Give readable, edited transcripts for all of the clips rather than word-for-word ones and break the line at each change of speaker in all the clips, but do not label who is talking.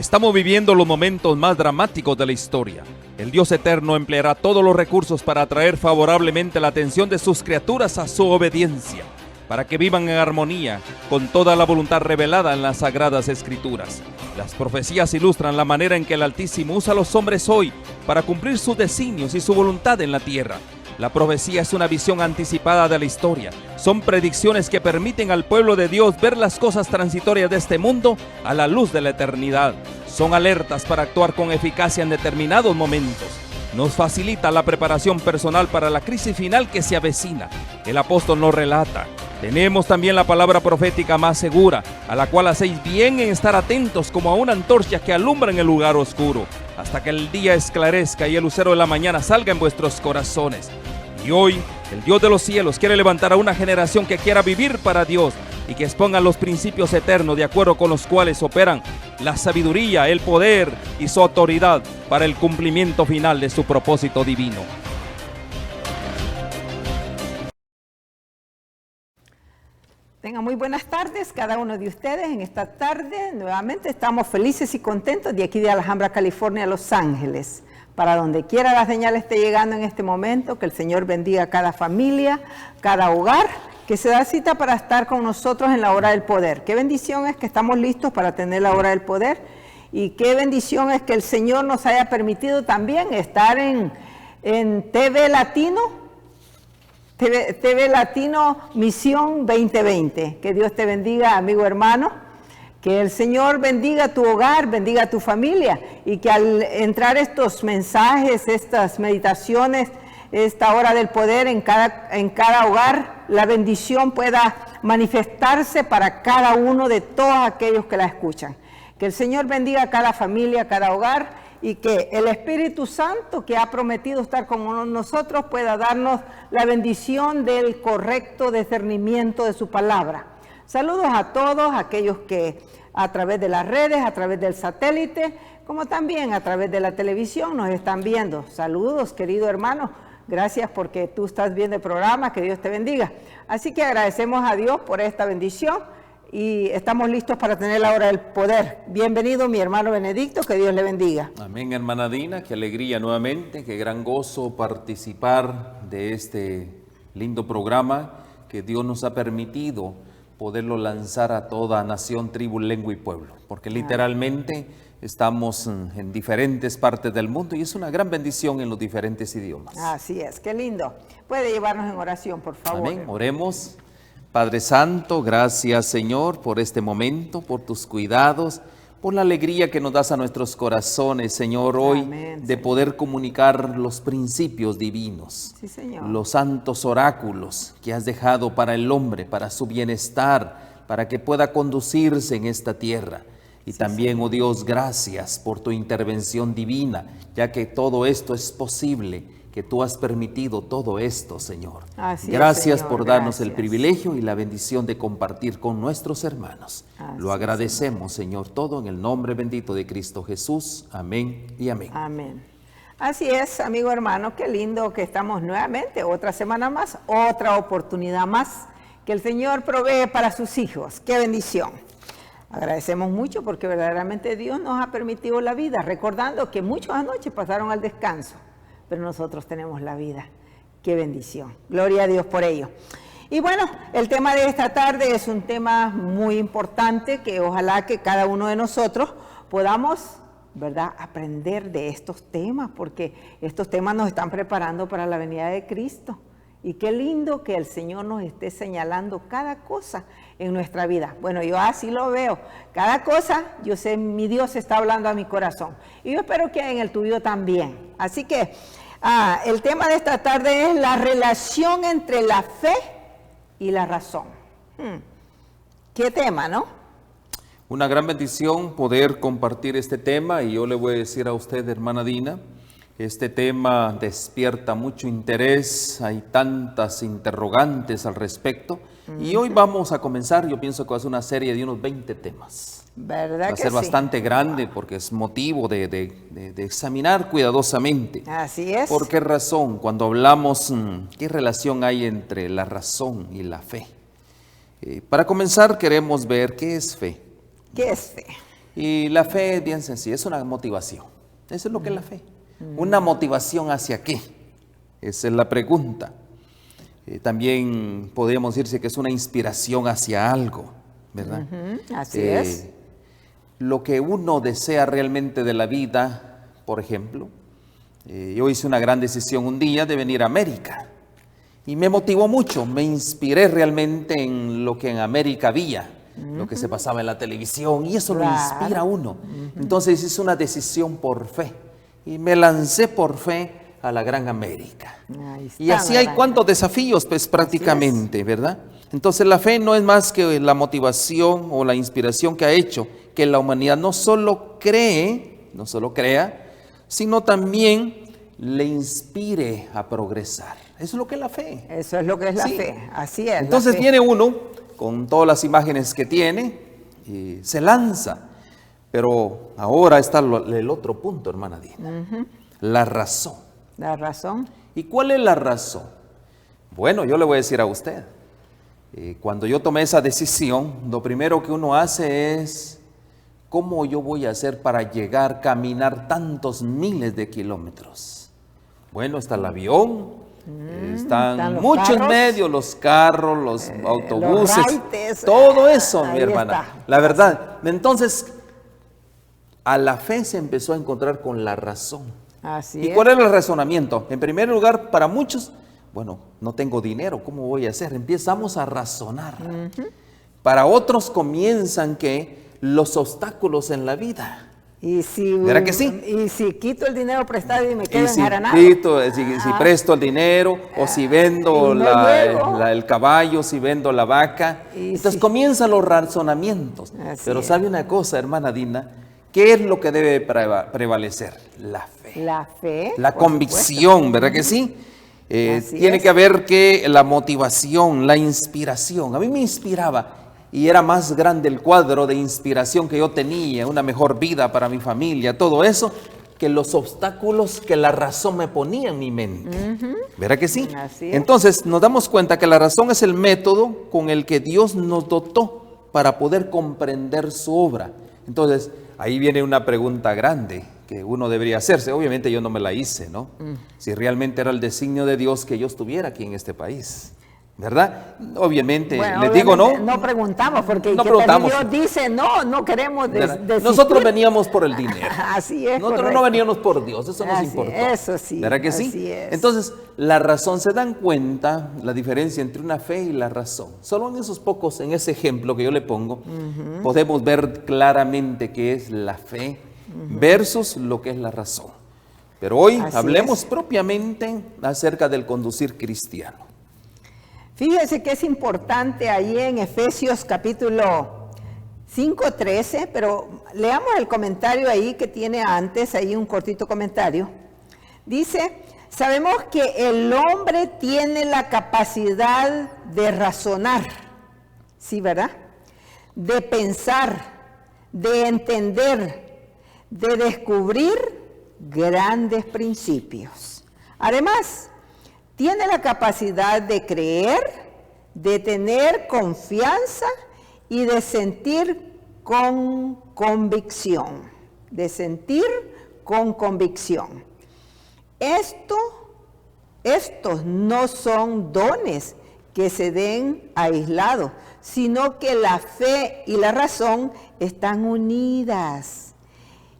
Estamos viviendo los momentos más dramáticos de la historia. El Dios eterno empleará todos los recursos para atraer favorablemente la atención de sus criaturas a su obediencia, para que vivan en armonía con toda la voluntad revelada en las Sagradas Escrituras. Las profecías ilustran la manera en que el Altísimo usa a los hombres hoy para cumplir sus designios y su voluntad en la tierra. La profecía es una visión anticipada de la historia. Son predicciones que permiten al pueblo de Dios ver las cosas transitorias de este mundo a la luz de la eternidad. Son alertas para actuar con eficacia en determinados momentos. Nos facilita la preparación personal para la crisis final que se avecina. El apóstol nos relata: tenemos también la palabra profética más segura, a la cual hacéis bien en estar atentos como a una antorcha que alumbra en el lugar oscuro, hasta que el día esclarezca y el lucero de la mañana salga en vuestros corazones. Y hoy, el Dios de los cielos quiere levantar a una generación que quiera vivir para Dios y que exponga los principios eternos de acuerdo con los cuales operan la sabiduría, el poder y su autoridad para el cumplimiento final de su propósito divino.
Tengan muy buenas tardes cada uno de ustedes. En esta tarde nuevamente estamos felices y contentos de aquí de Alhambra, California, Los Ángeles. Para donde quiera la señal esté llegando en este momento, que el Señor bendiga a cada familia, cada hogar que se da cita para estar con nosotros en la hora del poder. Qué bendición es que estamos listos para tener la hora del poder, y qué bendición es que el Señor nos haya permitido también estar en TV Latino, TV Latino Misión 2020. Que Dios te bendiga, amigo hermano. Que el Señor bendiga tu hogar, bendiga tu familia, y que al entrar estos mensajes, estas meditaciones, esta hora del poder en cada hogar, la bendición pueda manifestarse para cada uno de todos aquellos que la escuchan. Que el Señor bendiga a cada familia, cada hogar, y que el Espíritu Santo, que ha prometido estar con nosotros, pueda darnos la bendición del correcto discernimiento de su palabra. Saludos a todos aquellos que a través de las redes, a través del satélite, como también a través de la televisión nos están viendo. Saludos, querido hermano. Gracias porque tú estás viendo el programa. Que Dios te bendiga. Así que agradecemos a Dios por esta bendición y estamos listos para tener la hora del poder. Bienvenido, mi hermano Benedicto. Que Dios le bendiga.
Amén, hermana Dina. Qué alegría nuevamente, qué gran gozo participar de este lindo programa que Dios nos ha permitido poderlo lanzar a toda nación, tribu, lengua y pueblo, porque literalmente estamos en diferentes partes del mundo y es una gran bendición en los diferentes idiomas.
Así es, qué lindo. Puede llevarnos en oración, por favor.
Amén, oremos. Padre Santo, gracias, Señor, por este momento, por tus cuidados, por la alegría que nos das a nuestros corazones, Señor, hoy. Amén, de Señor, poder comunicar los principios divinos, sí, Señor, los santos oráculos que has dejado para el hombre, para su bienestar, para que pueda conducirse en esta tierra. Y sí, también, Señor, oh Dios, gracias por tu intervención divina, ya que todo esto es posible, que tú has permitido todo esto, Señor. Así gracias, Señor, por darnos el privilegio y la bendición de compartir con nuestros hermanos. Así lo agradecemos, Señor, todo en el nombre bendito de Cristo Jesús. Amén y amén.
Amén. Así es, amigo hermano, qué lindo que estamos nuevamente, otra semana más, otra oportunidad más que el Señor provee para sus hijos. Qué bendición. Agradecemos mucho porque verdaderamente Dios nos ha permitido la vida, recordando que muchos anoche pasaron al descanso, pero nosotros tenemos la vida. Qué bendición. Gloria a Dios por ello. Y bueno, el tema de esta tarde es un tema muy importante que ojalá que cada uno de nosotros podamos, ¿verdad?, aprender de estos temas, porque estos temas nos están preparando para la venida de Cristo. Y qué lindo que el Señor nos esté señalando cada cosa en nuestra vida. Bueno, yo así lo veo. Cada cosa, yo sé, mi Dios está hablando a mi corazón. Y yo espero que en el tuyo también. Así que el tema de esta tarde es la relación entre la fe y la razón. ¿Qué tema, no?
Una gran bendición poder compartir este tema, y yo le voy a decir a usted, hermana Dina, este tema despierta mucho interés, hay tantas interrogantes al respecto, y hoy vamos a comenzar, yo pienso que va a ser una serie de unos 20 temas.
¿Verdad?
Va a ser bastante grande porque es motivo de examinar cuidadosamente.
Así es.
¿Por qué razón? Cuando hablamos, ¿qué relación hay entre la razón y la fe? Para comenzar queremos ver qué es fe.
¿Qué es fe?
Y la fe es bien sencilla, es una motivación. Eso es lo que es la fe. ¿Una motivación hacia qué? Esa es la pregunta. También podríamos decirse que es una inspiración hacia algo, ¿verdad?
Así es.
Lo que uno desea realmente de la vida, por ejemplo, yo hice una gran decisión un día de venir a América y me motivó mucho, me inspiré realmente en lo que en América había, lo que se pasaba en la televisión, y eso lo inspira a uno. Entonces hice una decisión por fe y me lancé por fe a la Gran América. Y así hay cuantos desafíos, pues prácticamente, ¿verdad? Entonces la fe no es más que la motivación o la inspiración que ha hecho que la humanidad no solo crea, sino también le inspire a progresar. Eso es lo que es la fe.
Eso es lo que es la fe, así es.
Entonces viene uno con todas las imágenes que tiene y se lanza. Pero ahora está el otro punto, hermana Dina. La razón.
La razón.
¿Y cuál es la razón? Bueno, yo le voy a decir a usted. Cuando yo tomé esa decisión, lo primero que uno hace es, ¿cómo yo voy a hacer para caminar tantos miles de kilómetros? Bueno, está el avión, están muchos medios, los carros, los autobuses,
los raites,
todo eso, mi hermana.
Está.
La verdad, entonces, a la fe se empezó a encontrar con la razón.
Así
¿Y cuál es el razonamiento? En primer lugar, para muchos, bueno, no tengo dinero, ¿cómo voy a hacer? Empezamos a razonar. Para otros comienzan que los obstáculos en la vida. ¿Verdad que sí?
Y si quito el dinero prestado y me quedo enjaranado.
Si presto el dinero, o si vendo el caballo, si vendo la vaca. Entonces comienzan los razonamientos. Pero ¿sabe una cosa, hermana Dina? ¿Qué es lo que debe prevalecer? La fe.
La fe.
La convicción, ¿verdad que sí? Tiene que haber la motivación, la inspiración. A mí me inspiraba y era más grande el cuadro de inspiración que yo tenía, una mejor vida para mi familia, todo eso, que los obstáculos que la razón me ponía en mi mente. ¿Verdad que sí?
Así es.
Entonces nos damos cuenta que la razón es el método con el que Dios nos dotó para poder comprender su obra. Entonces, ahí viene una pregunta grande que uno debería hacerse. Obviamente yo no me la hice, ¿no? Si realmente era el designio de Dios que yo estuviera aquí en este país, ¿verdad? Obviamente, les digo no.
No preguntamos, porque
no preguntamos.
Dios dice, no queremos desistir.
Nosotros veníamos por el dinero.
Así es.
Nosotros no veníamos por Dios, eso nos importó.
Eso sí.
¿Verdad que sí?
Así es.
Entonces, la razón, ¿se dan cuenta la diferencia entre una fe y la razón? Solo en ese ejemplo que yo le pongo, podemos ver claramente qué es la fe versus lo que es la razón. Pero hoy hablemos propiamente acerca del conducir cristiano.
Fíjese que es importante ahí en Efesios capítulo 5:13, pero leamos el comentario ahí que tiene antes, ahí un cortito comentario. Dice, sabemos que el hombre tiene la capacidad de razonar, ¿sí, verdad? De pensar, de entender, de descubrir grandes principios. Además, tiene la capacidad de creer, de tener confianza y de sentir con convicción. De sentir con convicción. Estos no son dones que se den aislados, sino que la fe y la razón están unidas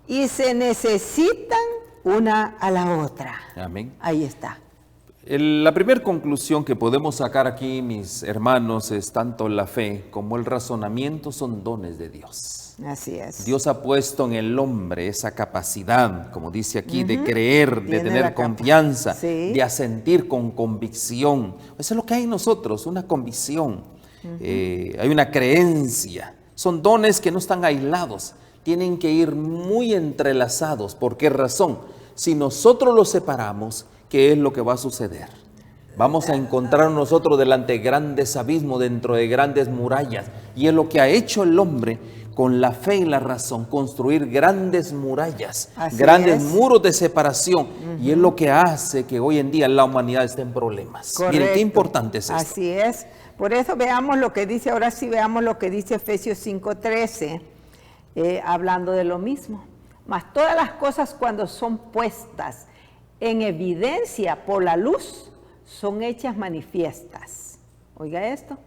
y se necesitan una a la otra.
Amén.
Ahí está.
La primera conclusión que podemos sacar aquí, mis hermanos, es tanto la fe como el razonamiento son dones de Dios.
Así es.
Dios ha puesto en el hombre esa capacidad, como dice aquí, de creer, de tener confianza, de asentir con convicción. Eso es lo que hay en nosotros, una convicción. Hay una creencia. Son dones que no están aislados, tienen que ir muy entrelazados. ¿Por qué razón? Si nosotros los separamos, ¿qué es lo que va a suceder? Vamos a encontrar nosotros delante de grandes abismos, dentro de grandes murallas. Y es lo que ha hecho el hombre con la fe y la razón, construir grandes murallas, grandes muros de separación. Y es lo que hace que hoy en día la humanidad esté en problemas.
Correcto.
Miren qué importante es esto.
Así es. Por eso veamos lo que dice, ahora sí veamos lo que dice Efesios 5:13. hablando de lo mismo. Mas todas las cosas cuando son puestas en evidencia por la luz, son hechas manifiestas. Oiga esto.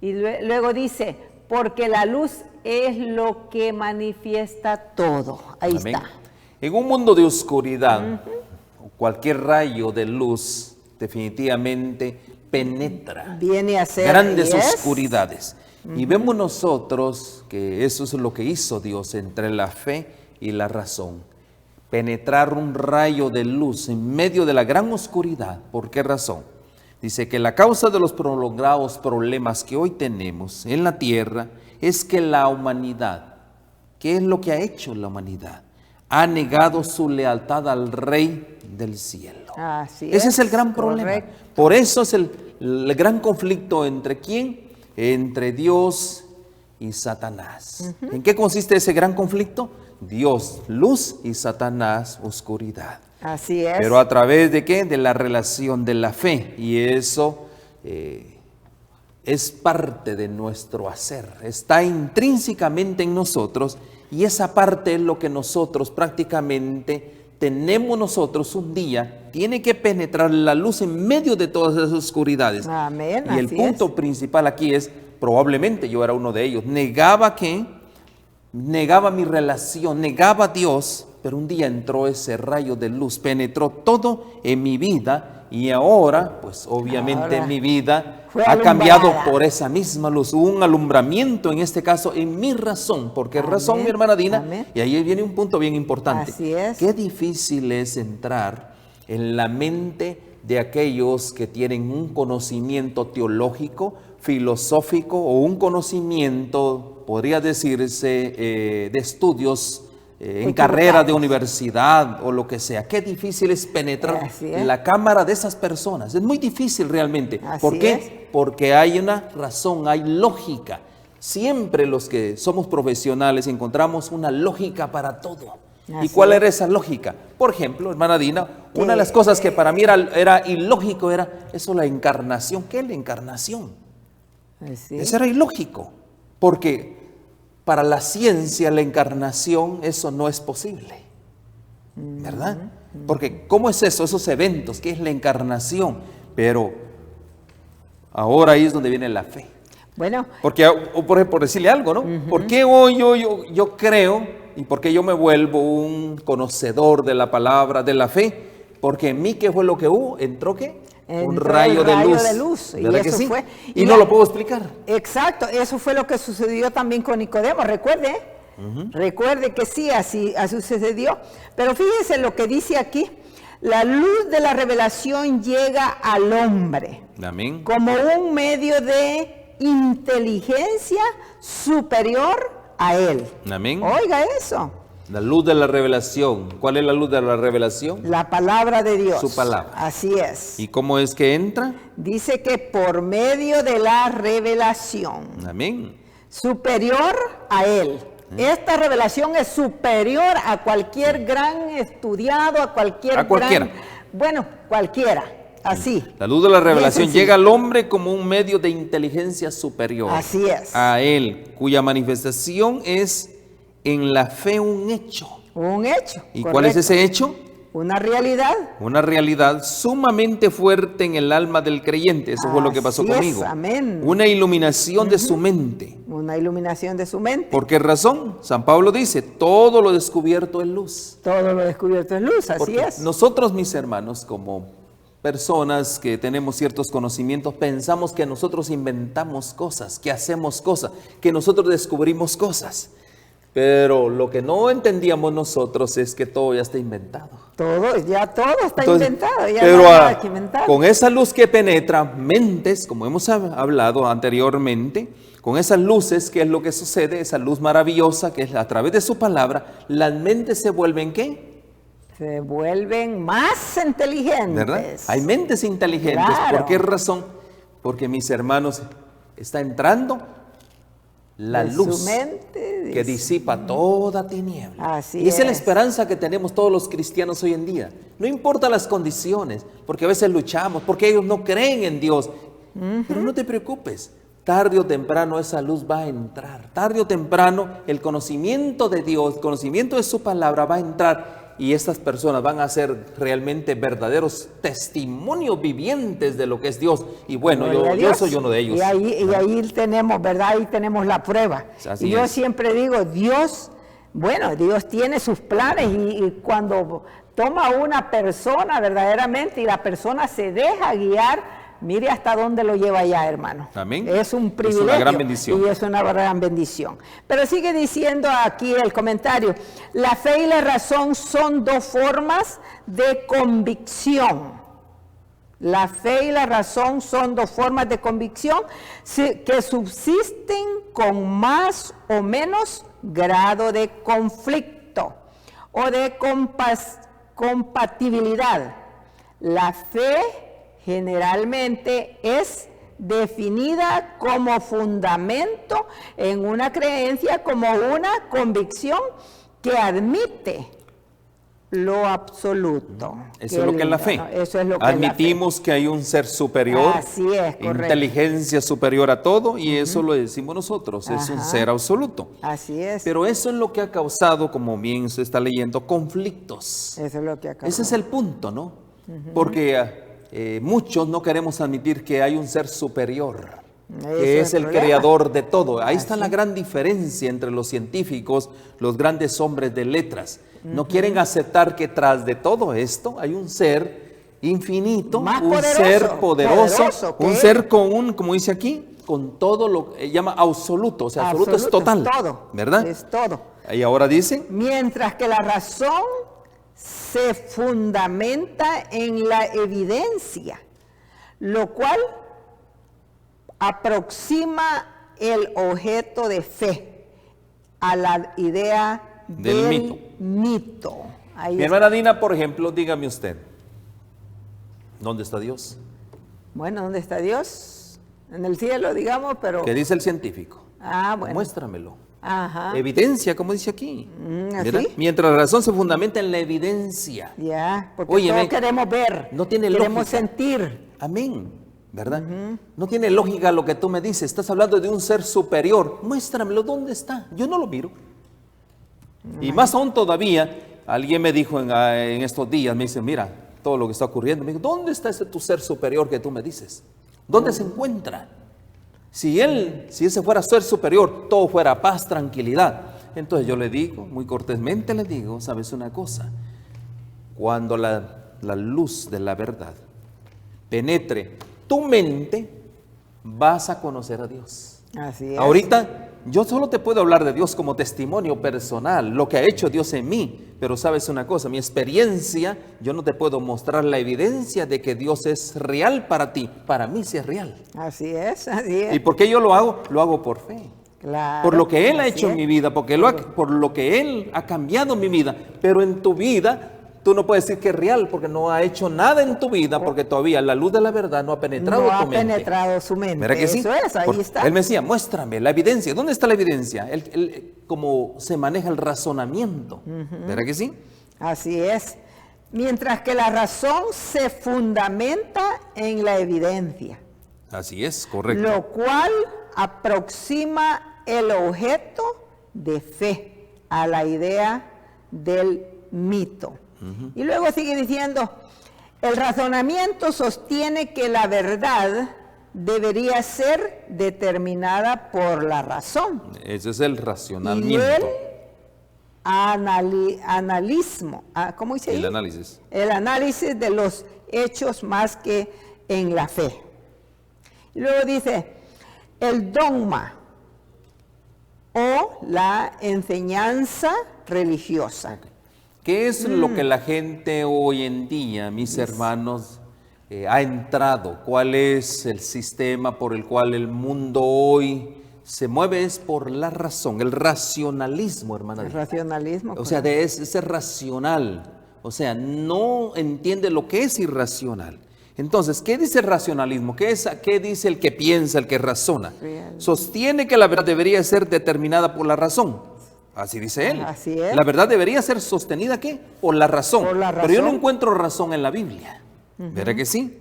Y luego dice, porque la luz es lo que manifiesta todo. Ahí
Amén.
está.
En un mundo de oscuridad, cualquier rayo de luz definitivamente penetra
Viene a ser
grandes
yes.
oscuridades. Y vemos nosotros que eso es lo que hizo Dios entre la fe y la razón. Penetrar un rayo de luz en medio de la gran oscuridad. ¿Por qué razón? Dice que la causa de los prolongados problemas que hoy tenemos en la tierra es que la humanidad, ¿qué es lo que ha hecho la humanidad? Ha negado su lealtad al Rey del cielo.
Así
Ese es el gran problema.
Correcto.
Por eso es el gran conflicto entre ¿quién? Entre Dios y Satanás. ¿En qué consiste ese gran conflicto? Dios, luz, y Satanás, oscuridad.
Así es.
Pero a través de ¿qué? De la relación de la fe. Y eso es parte de nuestro hacer. Está intrínsecamente en nosotros. Y esa parte es lo que nosotros prácticamente tenemos nosotros un día. Tiene que penetrar la luz en medio de todas esas oscuridades.
Amén.
Y el
así
punto principal aquí es, probablemente yo era uno de ellos, negaba mi relación, negaba a Dios, pero un día entró ese rayo de luz, penetró todo en mi vida y ahora, pues obviamente
Ahora
mi vida
fue
ha cambiado
alumbrada.
por esa misma luz. Hubo un alumbramiento en este caso en mi razón. ¿Por qué
Amén,
razón, mi hermana Dina?
amén.
Y ahí viene un punto bien importante.
Así es.
Qué difícil es entrar en la mente de aquellos que tienen un conocimiento teológico, filosófico o un conocimiento, podría decirse, de estudios en carrera de universidad o lo que sea. Qué difícil es penetrar
Así es.
en la cámara de esas personas. Es muy difícil realmente.
Así
¿Por qué?
es.
Porque hay una razón, hay lógica. Siempre los que somos profesionales encontramos una lógica para todo. ¿Y
Así
cuál
es.
era esa lógica? Por ejemplo, hermana Dina, una de las cosas que para mí era ilógico era eso, la encarnación. ¿Qué es la encarnación?
Así
Eso era ilógico, porque para la ciencia la encarnación, eso no es posible, ¿verdad? Porque ¿cómo es eso? Esos eventos, ¿qué es la encarnación? Pero ahora ahí es donde viene la fe.
Bueno,
Porque, por decirle algo, ¿no? ¿Por qué hoy yo creo y por qué yo me vuelvo un conocedor de la palabra, de la fe? Porque en mí, ¿qué fue lo que hubo? ¿Entró qué? Un
entró
rayo
el
de
rayo
luz.
de luz, y
¿Verdad que
eso
sí?
fue.
Y
Y
no
la-
lo puedo explicar.
exacto, eso fue lo que sucedió también con Nicodemo, recuerde. Recuerde que sí, así sucedió. Pero fíjese lo que dice aquí. La luz de la revelación llega al hombre
Amén.
como un medio de inteligencia superior a él.
Amén.
Oiga eso,
La luz de la revelación. ¿Cuál es la luz de la revelación?
la palabra de Dios.
Su palabra.
Así es.
¿Y cómo es que entra?
Dice que por medio de la revelación
Amén.
superior a él. Esta revelación es superior a cualquier gran estudiado, a cualquier
A cualquiera.
bueno, cualquiera, así.
La luz de la revelación
sencillo.
llega al hombre como un medio de inteligencia superior.
Así es.
A él, cuya manifestación es en la fe un hecho.
Un hecho.
¿Y cuál es
correcto.
ese hecho?
Una realidad.
Una realidad sumamente fuerte en el alma del creyente. Eso fue lo que pasó
Así es,
conmigo.
amén.
Una iluminación de su mente.
Una iluminación de su mente.
¿Por qué razón? San Pablo dice, todo lo descubierto es luz.
Todo lo descubierto es luz, así
Porque
es.
nosotros, mis hermanos, como personas que tenemos ciertos conocimientos, pensamos que nosotros inventamos cosas, que hacemos cosas, que nosotros descubrimos cosas. Pero lo que no entendíamos nosotros es que todo ya está inventado.
Todo está
Entonces,
inventado, ya
pero
no hay nada que inventar.
con esa luz que penetra mentes, como hemos hablado anteriormente, con esas luces, ¿qué es lo que sucede? Esa luz maravillosa que es a través de su palabra, las mentes se vuelven ¿qué?
Se vuelven más inteligentes.
¿Verdad? Hay mentes inteligentes.
Claro.
¿Por qué razón? Porque, mis hermanos, está entrando la
De
luz
su mente,
que disipa toda tiniebla.
Así
Y esa es la
es.
esperanza que tenemos todos los cristianos hoy en día. No importa las condiciones, porque a veces luchamos, porque ellos no creen en Dios. Pero no te preocupes, tarde o temprano esa luz va a entrar. Tarde o temprano el conocimiento de Dios, el conocimiento de su palabra va a entrar y estas personas van a ser realmente verdaderos testimonios vivientes de lo que es Dios. Y bueno, yo soy uno de ellos.
Y ahí tenemos, ¿verdad? Ahí tenemos la prueba.
Así
y yo
es.
siempre digo, Dios tiene sus planes y cuando toma una persona verdaderamente y la persona se deja guiar, mire hasta dónde lo lleva ya, hermano.
Amén.
Es un privilegio.
Es una gran bendición.
Y es una gran bendición. Pero sigue diciendo aquí el comentario, la fe y la razón son dos formas de convicción. La fe y la razón son dos formas de convicción que subsisten con más o menos grado de conflicto o de compatibilidad. La fe generalmente es definida como fundamento en una creencia, como una convicción que admite lo absoluto.
Eso es lo que es la fe.
¿No? Eso es lo que
admitimos
es la fe.
Que hay un ser superior,
Así es, correcto.
Inteligencia superior a todo, y eso lo decimos nosotros, es un ser absoluto.
Así es.
Pero eso es lo que ha causado, como bien se está leyendo, conflictos.
Eso es lo que ha causado.
Ese es el punto, ¿no? Porque muchos no queremos admitir que hay un ser superior, que es el creador de todo. Ahí está la gran diferencia entre los científicos, los grandes hombres de letras. No quieren aceptar que tras de todo esto hay un ser infinito, ser poderoso, un ser con un, como dice aquí, con todo lo que llama absoluto, o sea, absoluto es total,
es todo,
¿verdad?
Es todo.
Y ahora dicen,
mientras que la razón se fundamenta en la evidencia, lo cual aproxima el objeto de fe a la idea del mito.
Mi hermana Dina, por ejemplo, dígame usted, ¿dónde está Dios?
Bueno, ¿dónde está Dios? En el cielo, digamos, pero...
¿Qué dice el científico?
Bueno.
Muéstramelo.
Ajá.
Evidencia, como dice aquí.
¿Así?
Mientras la razón se fundamenta en la evidencia.
Ya, porque todos queremos ver,
no tiene
queremos
lógica.
Sentir.
Amén, ¿verdad? No tiene lógica lo que tú me dices. Estás hablando de un ser superior. Muéstramelo, ¿dónde está? Yo no lo miro. Y más aún todavía, alguien me dijo en estos días, me dice, mira, todo lo que está ocurriendo. Me dijo, ¿dónde está ese tu ser superior que tú me dices? ¿Dónde se encuentra? Si ese fuera ser superior, todo fuera paz, tranquilidad. Entonces yo le digo, muy cortésmente le digo, ¿sabes una cosa? Cuando la luz de la verdad penetre tu mente, vas a conocer a Dios.
Así es.
Ahorita yo solo te puedo hablar de Dios como testimonio personal, lo que ha hecho Dios en mí. Pero sabes una cosa, mi experiencia, yo no te puedo mostrar la evidencia de que Dios es real para ti. Para mí sí es real.
Así es, así es.
¿Y por qué yo lo hago? Lo hago por fe.
Claro,
por lo que Él ha hecho en mi vida, por lo que Él ha cambiado mi vida. Pero en tu vida, tú no puedes decir que es real porque no ha hecho nada en tu vida, porque todavía la luz de la verdad no ha penetrado tu mente.
No ha penetrado su mente.
¿Verdad que sí?
Eso es, ahí está.
Él me decía, muéstrame la evidencia. ¿Dónde está la evidencia? Cómo se maneja el razonamiento. ¿Verdad que sí?
Así es. Mientras que la razón se fundamenta en la evidencia.
Así es, correcto.
Lo cual aproxima el objeto de fe a la idea del mito. Y luego sigue diciendo, el razonamiento sostiene que la verdad debería ser determinada por la razón.
Ese es el racionamiento.
Y el analismo, ¿cómo dice ahí?
El análisis.
El análisis de los hechos más que en la fe. Y luego dice, el dogma o la enseñanza religiosa.
¿Qué es lo que la gente hoy en día, mis hermanos, ha entrado? ¿Cuál es el sistema por el cual el mundo hoy se mueve? Es por la razón, el racionalismo, hermana.
El racionalismo.
O sea, de ese racional. O sea, no entiende lo que es irracional. Entonces, ¿qué dice el racionalismo? ¿Qué dice el que piensa, el que razona? Sostiene que la verdad debería ser determinada por la razón. Así dice él.
Así es.
La verdad debería ser sostenida, ¿qué? Por la razón.
Por la razón.
Pero yo no encuentro razón en la Biblia. ¿Verdad que sí?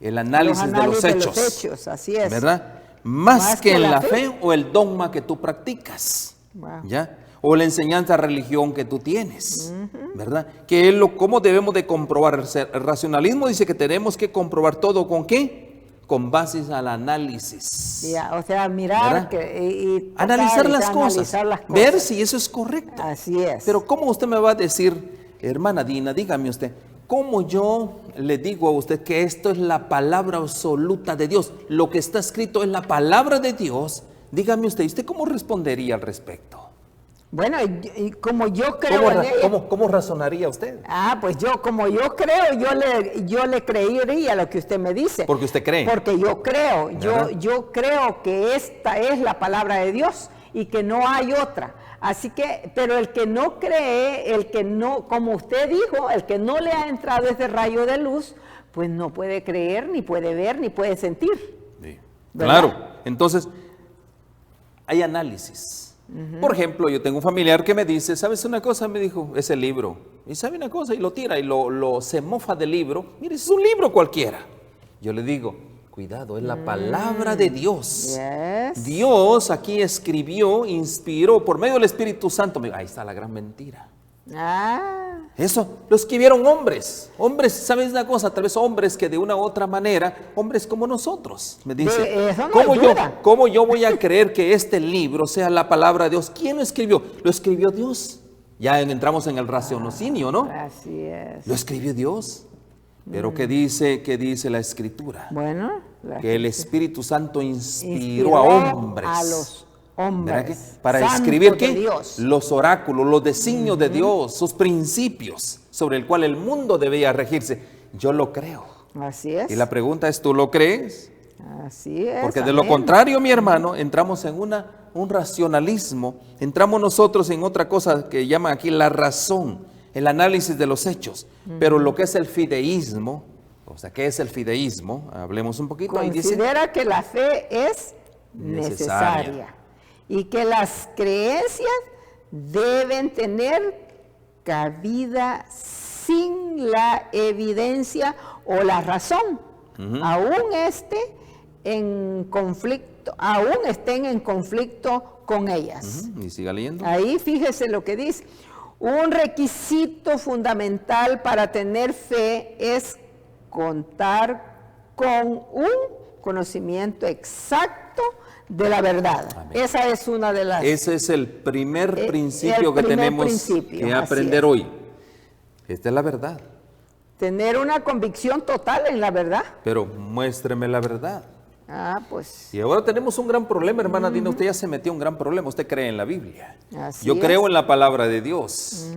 el análisis de los hechos.
Así es.
¿Verdad? Más que en la fe o el dogma que tú practicas.
Wow.
¿Ya? O la enseñanza religión que tú tienes, ¿verdad? Que es cómo debemos de comprobar. El racionalismo dice que tenemos que comprobar todo ¿con qué? Con bases al análisis.
Ya, o sea, mirar
analizar las cosas, ver si eso es correcto.
Así es.
Pero ¿cómo usted me va a decir, hermana Dina, dígame usted, cómo yo le digo a usted que esto es la palabra absoluta de Dios? Lo que está escrito es la palabra de Dios. Dígame usted cómo respondería al respecto?
Bueno, y como yo creo en ella,
¿Cómo razonaría usted?
Pues como yo creo, yo le creería lo que usted me dice.
Porque usted cree.
Porque yo creo, yo creo que esta es la palabra de Dios y que no hay otra. Así que, pero el que no cree, el que no, como usted dijo, el que no le ha entrado ese rayo de luz, pues no puede creer, ni puede ver, ni puede sentir.
Sí. Claro, entonces hay análisis. Por ejemplo, yo tengo un familiar que me dice, ¿sabes una cosa? Me dijo, ese libro. Y sabe una cosa, y lo tira, y se mofa del libro. Mire, es un libro cualquiera. Yo le digo, cuidado, es la palabra de Dios.
Yes.
Dios aquí escribió, inspiró, por medio del Espíritu Santo. Ahí está la gran mentira. Eso lo escribieron hombres. Hombres, ¿sabes una cosa? Tal vez hombres que de una u otra manera, hombres como nosotros. Me dice, ¿cómo yo voy a creer que este libro sea la palabra de Dios? ¿Quién lo escribió? Lo escribió Dios. Ya entramos en el raciocinio, ¿no?
Así es.
Lo escribió Dios. Pero ¿qué dice la Escritura?
Bueno,
que el Espíritu Santo inspiró a hombres.
A los hombres.
Para escribir ¿qué? Los oráculos, los designios de Dios, sus principios sobre el cual el mundo debía regirse. Yo lo creo.
Así es.
Y la pregunta es, ¿tú lo crees?
Así es.
Porque de lo contrario, mi hermano, entramos en un racionalismo, entramos nosotros en otra cosa que llaman aquí la razón, el análisis de los hechos. Pero lo que es el fideísmo, o sea, ¿qué es el fideísmo? Hablemos un poquito.
Considera que la fe es necesaria y que las creencias deben tener cabida sin la evidencia o la razón, aún estén en conflicto con ellas.
Y siga leyendo.
Ahí fíjese lo que dice. Un requisito fundamental para tener fe es contar con un conocimiento exacto de la verdad.
Amén.
Esa es una de las...
Ese es el primer principio que tenemos que aprender hoy. Esta es la verdad.
Tener una convicción total en la verdad.
Pero muéstreme la verdad.
Pues...
Y ahora tenemos un gran problema, hermana Dina. Usted ya se metió en un gran problema. Usted cree en la Biblia. Yo creo en la palabra de Dios.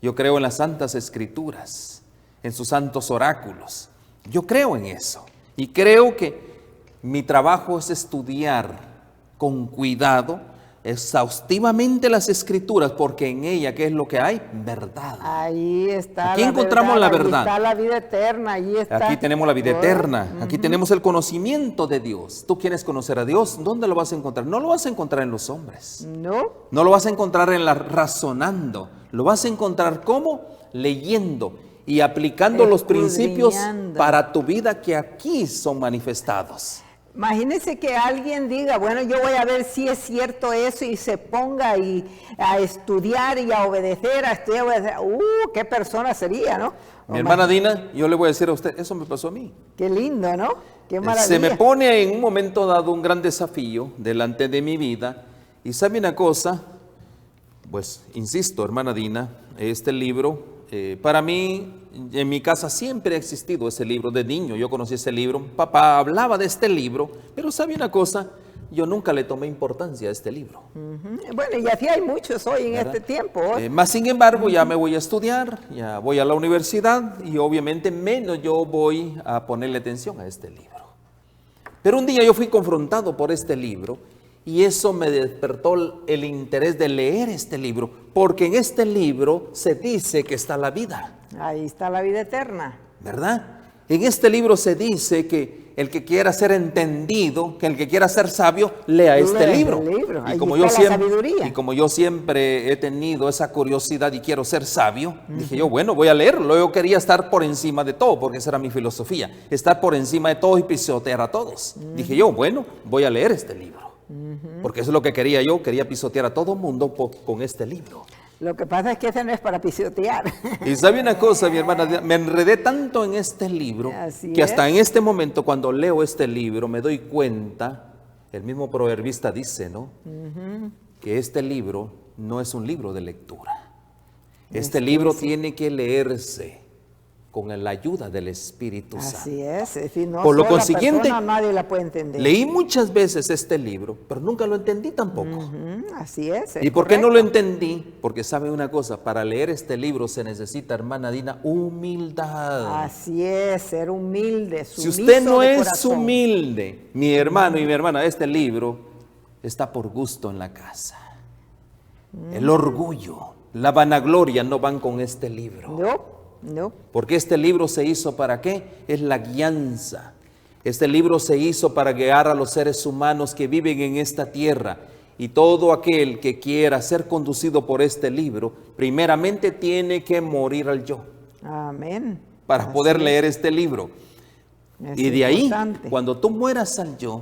Yo creo en las santas escrituras, en sus santos oráculos. Yo creo en eso. Y creo que mi trabajo es estudiar con cuidado, exhaustivamente las escrituras, porque en ella, ¿qué es lo que hay? Verdad.
Ahí está.
Aquí encontramos la verdad.
Ahí está la vida eterna. Ahí está.
Aquí tenemos la vida eterna. Aquí tenemos el conocimiento de Dios. ¿Tú quieres conocer a Dios? ¿Dónde lo vas a encontrar? No lo vas a encontrar en los hombres.
No.
No lo vas a encontrar en razonando. Lo vas a encontrar ¿cómo? Leyendo y aplicando los principios para tu vida que aquí son manifestados.
Imagínese que alguien diga, bueno, yo voy a ver si es cierto eso y se ponga a estudiar y a obedecer, qué persona sería, ¿no?
Mi hermana Dina, yo le voy a decir a usted, eso me pasó a mí.
Qué lindo, ¿no? Qué maravilla.
Se me pone en un momento dado un gran desafío delante de mi vida y sabe una cosa, pues insisto, hermana Dina, este libro, para mí, en mi casa siempre ha existido ese libro. De niño yo conocí ese libro, papá hablaba de este libro, pero ¿sabe una cosa? Yo nunca le tomé importancia a este libro.
Bueno, y así hay muchos hoy en este tiempo.
Más sin embargo, ya me voy a estudiar, ya voy a la universidad y obviamente menos yo voy a ponerle atención a este libro. Pero un día yo fui confrontado por este libro y eso me despertó el interés de leer este libro, porque en este libro se dice que está la vida.
Ahí está la vida eterna.
¿Verdad? En este libro se dice que el que quiera ser entendido, que el que quiera ser sabio, lea este libro.
Y como yo
siempre he tenido esa curiosidad y quiero ser sabio, dije yo, bueno, voy a leerlo. Yo quería estar por encima de todo, porque esa era mi filosofía, estar por encima de todos y pisotear a todos. Dije yo, bueno, voy a leer este libro, porque eso es lo que quería yo, quería pisotear a todo el mundo con este libro.
Lo que pasa es que ese no es para pisotear.
Y sabe una cosa, mi hermana, me enredé tanto en este libro que hasta en este momento, cuando leo este libro, me doy cuenta, el mismo proverbista dice, ¿no? Que este libro no es un libro de lectura. Este libro tiene que leerse con la ayuda del Espíritu Santo.
Así es, si no,
por lo consiguiente,
nadie la puede entender.
Leí muchas veces este libro, pero nunca lo entendí tampoco.
Así es.
¿Y por qué no lo entendí? Porque sabe una cosa, para leer este libro se necesita, hermana Dina, humildad.
Así es, ser humilde.
Si usted no es humilde, mi hermano y mi hermana, este libro está por gusto en la casa. El orgullo, la vanagloria no van con este libro. No. Porque este libro se hizo ¿para qué? Es la guianza. Este libro se hizo para guiar a los seres humanos que viven en esta tierra. Y todo aquel que quiera ser conducido por este libro, primeramente tiene que morir al yo.
Amén.
Para poder leer este libro. Y de ahí, cuando tú mueras al yo,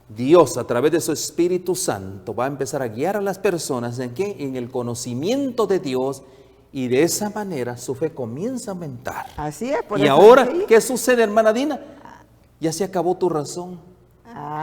Dios a través de su Espíritu Santo va a empezar a guiar a las personas ¿en qué? En el conocimiento de Dios. Y de esa manera su fe comienza a aumentar.
Así es.
Y ahora, ¿qué sucede, hermana Dina? Ya se acabó tu razón.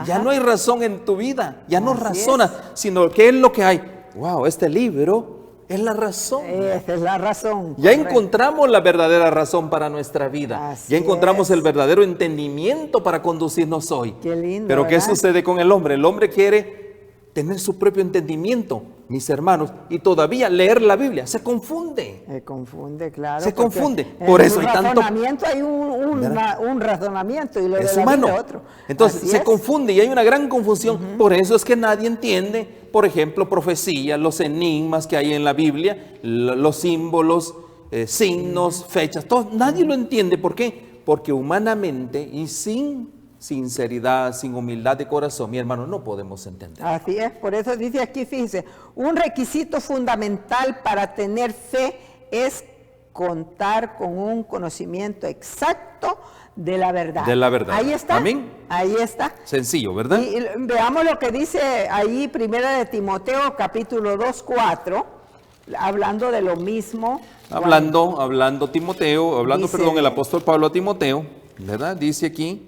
Ya no hay razón en tu vida. Ya no razonas, sino ¿qué es lo que hay? Wow, este libro es la razón.
Esa es la razón.
Ya encontramos la verdadera razón para nuestra vida. Ya encontramos el verdadero entendimiento para conducirnos hoy.
Qué lindo.
Pero ¿qué sucede con el hombre? El hombre quiere tener su propio entendimiento, mis hermanos, y todavía leer la Biblia se confunde.
Se confunde, claro.
Se confunde. Por eso hay tanto.
Hay un razonamiento y lo
es
de la
humano.
Biblia otro.
Entonces se confunde y hay una gran confusión. Por eso es que nadie entiende, por ejemplo, profecías, los enigmas que hay en la Biblia, los símbolos, signos, fechas, todo. Nadie lo entiende. ¿Por qué? Porque humanamente y sin sinceridad, sin humildad de corazón, mi hermano, no podemos entender.
Así es, por eso dice aquí, fíjense, un requisito fundamental para tener fe es contar con un conocimiento exacto de la verdad.
De la verdad.
Ahí está.
Amén.
Ahí está.
Sencillo, ¿verdad?
Y veamos lo que dice ahí, primera de Timoteo, capítulo 2, 4, hablando de lo mismo.
Hablando Timoteo, el apóstol Pablo a Timoteo, ¿verdad? Dice aquí.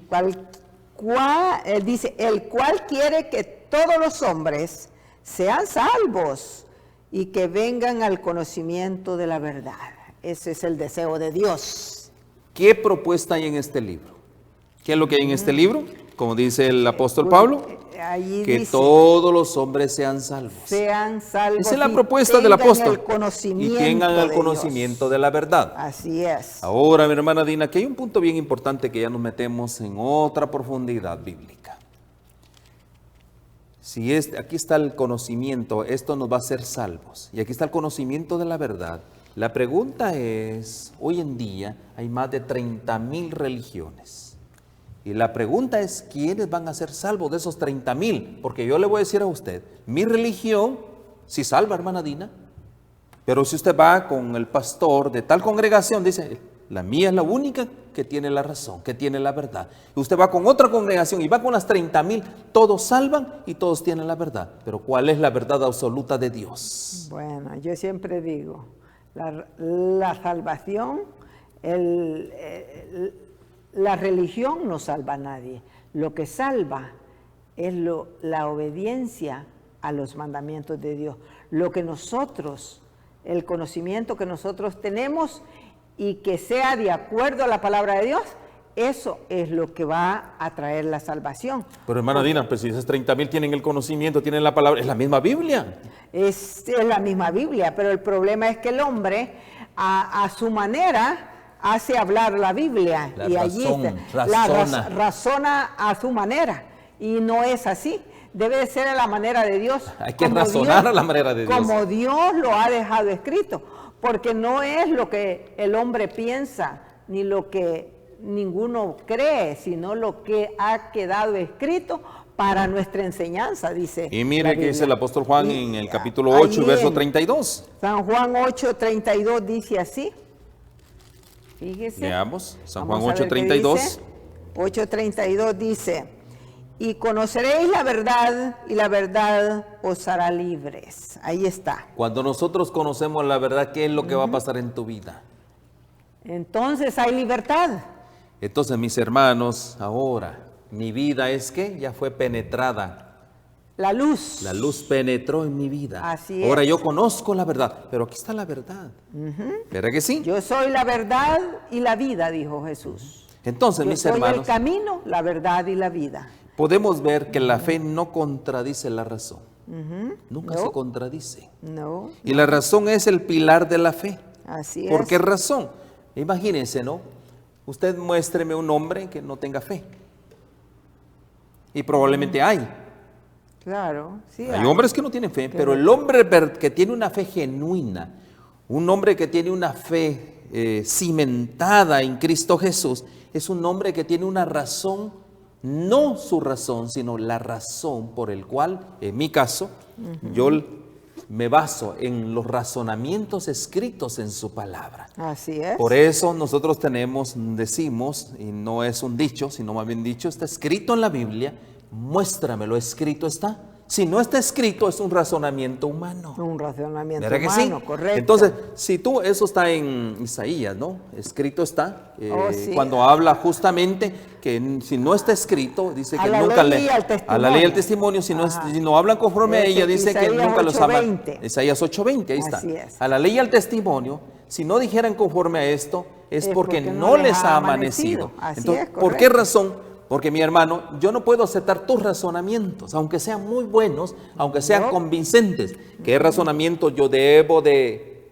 Dice, el cual quiere que todos los hombres sean salvos y que vengan al conocimiento de la verdad. Ese es el deseo de Dios.
¿Qué propuesta hay en este libro? ¿Qué es lo que hay en este libro? Como dice el apóstol Pablo, que dice, todos los hombres sean salvos. Esa es la propuesta del apóstol. Y tengan el conocimiento de la verdad.
Así es.
Ahora, mi hermana Dina, que hay un punto bien importante que ya nos metemos en otra profundidad bíblica. Si aquí está el conocimiento, esto nos va a hacer salvos. Y aquí está el conocimiento de la verdad. La pregunta es, hoy en día hay más de 30,000 religiones. Y la pregunta es, ¿quiénes van a ser salvos de esos 30,000? Porque yo le voy a decir a usted, mi religión sí salva, hermana Dina. Pero si usted va con el pastor de tal congregación, dice, la mía es la única que tiene la razón, que tiene la verdad. Y usted va con otra congregación y va con las 30,000, todos salvan y todos tienen la verdad. Pero ¿cuál es la verdad absoluta de Dios?
Bueno, yo siempre digo, la salvación, la religión no salva a nadie. Lo que salva es la obediencia a los mandamientos de Dios. Lo que nosotros, el conocimiento que nosotros tenemos y que sea de acuerdo a la palabra de Dios, eso es lo que va a traer la salvación.
Pero hermana Dina, pues si esas 30,000 tienen el conocimiento, tienen la palabra, es la misma Biblia.
Es la misma Biblia, pero el problema es que el hombre a su manera hace hablar la Biblia y allí razona a su manera y no es así. Debe de ser a la manera de Dios.
Hay que razonar a la manera de Dios.
Como Dios lo ha dejado escrito, porque no es lo que el hombre piensa ni lo que ninguno cree, sino lo que ha quedado escrito para nuestra enseñanza, dice.
Y mire que dice el apóstol Juan en el capítulo
allí
8, verso
en
32.
San Juan 8:32 dice así. Fíjese.
Veamos, San
Vamos
Juan
a ver qué
8:32.
dice. 8:32 dice: y conoceréis la verdad, y la verdad os hará libres. Ahí está.
Cuando nosotros conocemos la verdad, ¿qué es lo que va a pasar en tu vida?
Entonces hay libertad.
Entonces, mis hermanos, ahora mi vida es que ya fue penetrada.
La luz.
La luz penetró en mi vida.
Así
Ahora
es.
yo conozco la verdad, pero aquí está la verdad. ¿Verdad que sí?
Yo soy la verdad y la vida, dijo Jesús.
Entonces,
Yo
mis
soy el
hermanos,
camino, la verdad y la vida.
podemos ver que la fe no contradice la razón. Nunca
No.
se contradice.
No,
Y la razón es el pilar de la fe.
así
¿Por
es.
qué razón? Imagínense, ¿no? Usted muéstreme un hombre que no tenga fe. Y probablemente hay.
Claro, sí.
Hay hombres que no tienen fe, pero el hombre que tiene una fe genuina, un hombre que tiene una fe cimentada en Cristo Jesús, es un hombre que tiene una razón, no su razón, sino la razón por el cual, en mi caso, yo me baso en los razonamientos escritos en su palabra.
Así es.
Por eso nosotros decimos, y no es un dicho, sino más bien dicho, está escrito en la Biblia, muéstramelo, escrito está. Si no está escrito, es un razonamiento humano.
Un razonamiento
¿Verdad que
humano,
sí?
correcto.
Entonces, eso está en Isaías, ¿no? Escrito está.
Sí.
Cuando habla justamente que si no está escrito, dice
A
que
la
nunca
ley y al testimonio.
a la ley y al testimonio, si no hablan conforme a ella, dice que
Isaías
nunca los ama.
8:20.
Isaías 8:20, ahí está.
Así es.
A la ley y al testimonio, si no dijeran conforme a esto, es porque no les ha amanecido.
Así
Entonces,
es,
¿por qué
correcto.
razón? Porque mi hermano, yo no puedo aceptar tus razonamientos, aunque sean muy buenos, aunque sean convincentes. ¿Qué razonamiento yo debo de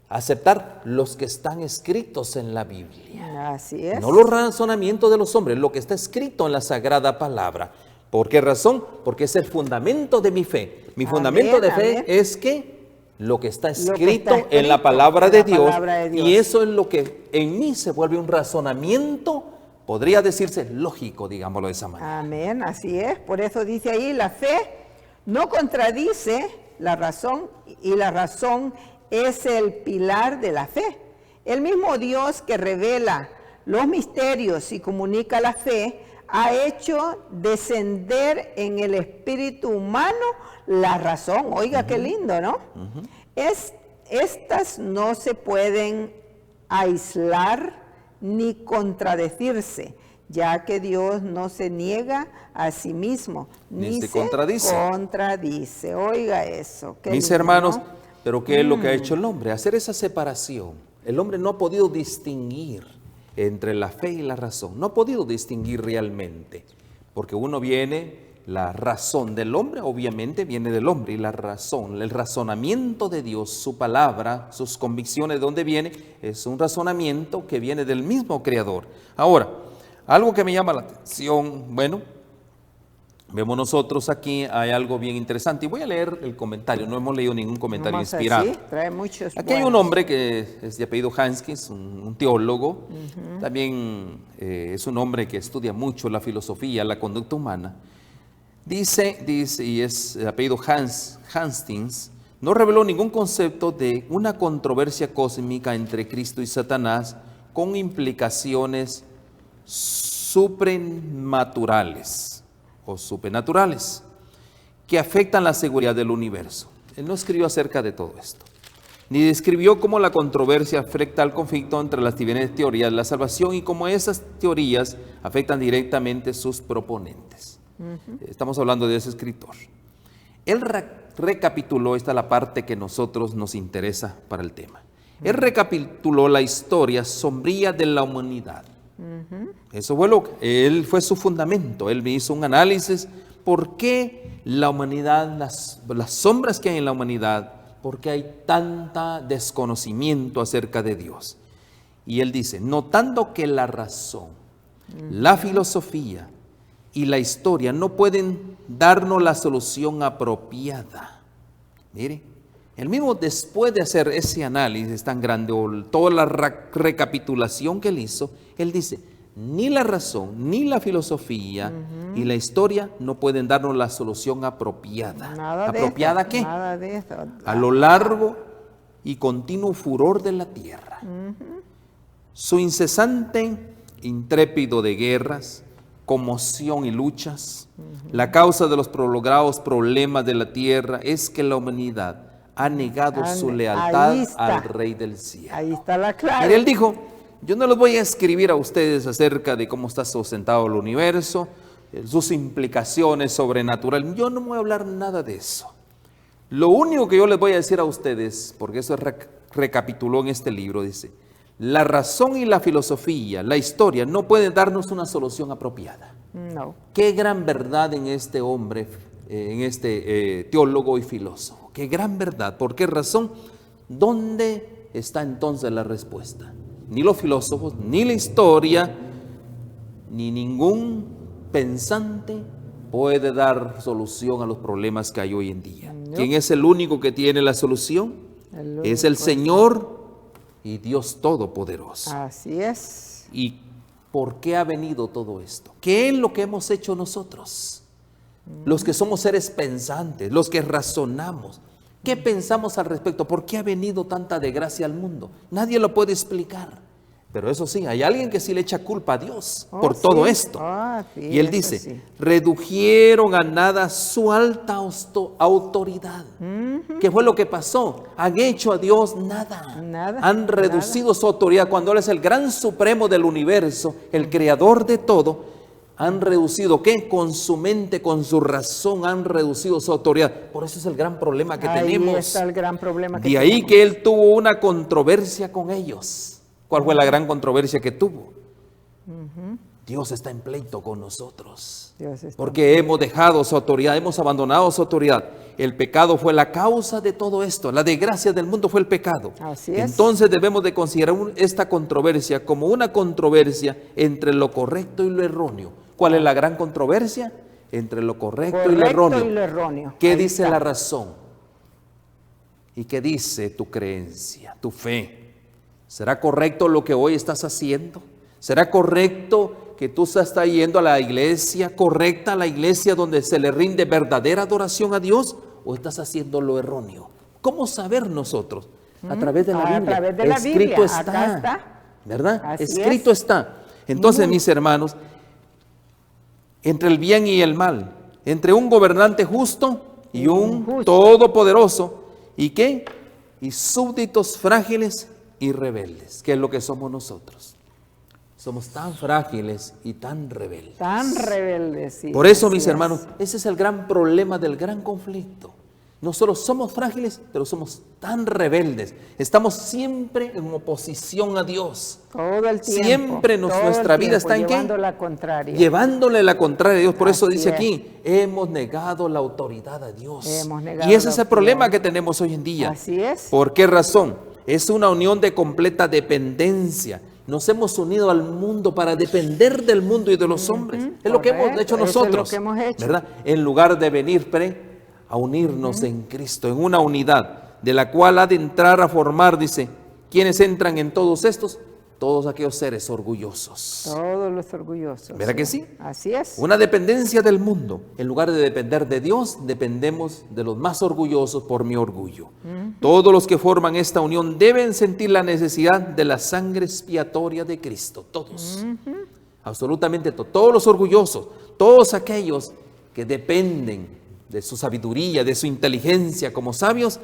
aceptar? Los que están escritos en la Biblia.
Así es.
No los razonamientos de los hombres, lo que está escrito en la Sagrada Palabra. ¿Por qué razón? Porque es el fundamento de mi fe. Mi
Amén,
fundamento de fe
amén.
es que lo que está
Lo que está
escrito en
escrito
la palabra
en
de
la
Dios,
palabra de Dios.
y eso es lo que en mí se vuelve un razonamiento, podría decirse lógico, digámoslo de esa manera.
Amén, así es. Por eso dice ahí, la fe no contradice la razón, y la razón es el pilar de la fe. El mismo Dios que revela los misterios y comunica la fe, ha hecho descender en el espíritu humano la razón. Oiga, qué lindo, ¿no? Estas no se pueden aislar ni contradecirse, ya que Dios no se niega a sí mismo,
Ni se contradice.
contradice. Oiga eso. Qué
Mis
lindo,
hermanos,
¿no?
pero ¿qué es lo que ha hecho el hombre? Hacer esa separación. El hombre no ha podido distinguir entre la fe y la razón. No ha podido distinguir realmente. Porque la razón del hombre obviamente viene del hombre. Y la razón, el razonamiento de Dios, su palabra, sus convicciones, ¿de dónde viene? Es un razonamiento que viene del mismo Creador. Ahora, algo que me llama la atención, bueno, vemos nosotros aquí, hay algo bien interesante. Y voy a leer el comentario, no hemos leído ningún comentario
Nomás
inspirado.
así, trae muchos
Aquí hay un
buenos.
hombre que es de apellido Hanskins, un teólogo. También es un hombre que estudia mucho la filosofía, la conducta humana. Dice, y es de apellido Hanskins, no reveló ningún concepto de una controversia cósmica entre Cristo y Satanás con implicaciones supranaturales o supernaturales que afectan la seguridad del universo. Él no escribió acerca de todo esto, ni describió cómo la controversia afecta al conflicto entre las diferentes teorías de la salvación y cómo esas teorías afectan directamente sus proponentes. Estamos hablando de ese escritor. Él recapituló, esta es la parte que nosotros nos interesa para el tema. Él recapituló la historia sombría de la humanidad. Eso fue su fundamento. Él hizo un análisis por qué la humanidad, las sombras que hay en la humanidad, por qué hay tanta desconocimiento acerca de Dios. Y él dice, notando que la razón, la filosofía y la historia no pueden darnos la solución apropiada. Mire, él mismo después de hacer ese análisis tan grande, o toda la recapitulación que él hizo, él dice, ni la razón, ni la filosofía y la historia no pueden darnos la solución apropiada.
Nada de
¿Apropiada
esto,
qué?
nada de esto.
A lo largo y continuo furor de la tierra. Su incesante intrépido de guerras, conmoción y luchas, la causa de los prolongados problemas de la tierra es que la humanidad ha negado su lealtad al Rey del cielo.
Ahí está la clave.
Mire, él dijo, yo no les voy a escribir a ustedes acerca de cómo está sustentado el universo, sus implicaciones sobrenaturales. Yo no voy a hablar nada de eso. Lo único que yo les voy a decir a ustedes, porque eso recapituló en este libro, dice, la razón y la filosofía, la historia, no pueden darnos una solución apropiada.
No.
Qué gran verdad en este hombre, en este teólogo y filósofo. Qué gran verdad. ¿Por qué razón? ¿Dónde está entonces la respuesta? Ni los filósofos, ni la historia, ni ningún pensante puede dar solución a los problemas que hay hoy en día.
No.
¿Quién es el único que tiene la solución? Es el Señor y Dios Todopoderoso.
Así es.
¿Y por qué ha venido todo esto? ¿Qué es lo que hemos hecho nosotros? Los que somos seres pensantes, los que razonamos. ¿Qué pensamos al respecto? ¿Por qué ha venido tanta desgracia al mundo? Nadie lo puede explicar. Pero eso sí, hay alguien que sí le echa culpa a Dios por todo esto.
Sí,
y él dice, redujeron a nada su alta autoridad. ¿Qué fue lo que pasó? Han hecho a Dios nada. Han reducido su autoridad cuando Él es el gran supremo del universo, el creador de todo. Han reducido, ¿qué? Con su mente, con su razón, han reducido su autoridad. Por eso es el gran problema que tenemos.
Ahí está el gran problema que
de ahí que Él tuvo una controversia con ellos. ¿Cuál fue la gran controversia que tuvo? Dios está en pleito con nosotros. Porque hemos dejado su autoridad, hemos abandonado su autoridad. El pecado fue la causa de todo esto. La desgracia del mundo fue el pecado.
Así es.
Entonces debemos de considerar esta controversia como una controversia entre lo correcto y lo erróneo. ¿Cuál es la gran controversia? Entre lo correcto y lo erróneo. ¿Qué dice la razón? ¿Y qué dice tu creencia, tu fe? ¿Será correcto lo que hoy estás haciendo? ¿Será correcto que tú estás yendo a la iglesia correcta, a la iglesia donde se le rinde verdadera adoración a Dios? ¿O estás haciendo lo erróneo? ¿Cómo saber nosotros? A través de la Biblia.
A través de la
Escrito
Biblia.
está.
Acá está.
¿Verdad?
Así
Escrito está. Entonces, mis hermanos, entre el bien y el mal, entre un gobernante justo y un todopoderoso, ¿y qué? Y súbditos frágiles y rebeldes, que es lo que somos nosotros. Somos tan frágiles y tan rebeldes.
Tan rebeldes, sí.
Por eso, mis hermanos, ese es el gran problema del gran conflicto. Nosotros somos frágiles, pero somos tan rebeldes. Estamos siempre en oposición a Dios.
Todo el tiempo.
Siempre nuestra vida está en qué?
Llevándole la contraria.
Llevándole la contraria a Dios. Por eso dice aquí, hemos negado la autoridad a Dios. Y ese es el problema que tenemos hoy en día.
Así es.
¿Por qué razón? Es una unión de completa dependencia. Nos hemos unido al mundo para depender del mundo y de los hombres. Es lo que hemos hecho nosotros.
Eso es lo que hemos hecho.
¿Verdad? En lugar de venir a unirnos en Cristo, en una unidad de la cual ha de entrar a formar, dice, ¿quiénes entran en todos estos? Todos aquellos seres orgullosos.
Todos los orgullosos.
¿Verdad que sí?
Así es.
Una dependencia del mundo. En lugar de depender de Dios, dependemos de los más orgullosos por mi orgullo. Todos los que forman esta unión deben sentir la necesidad de la sangre expiatoria de Cristo. Todos. Absolutamente todos. Todos los orgullosos. Todos aquellos que dependen de su sabiduría, de su inteligencia como sabios,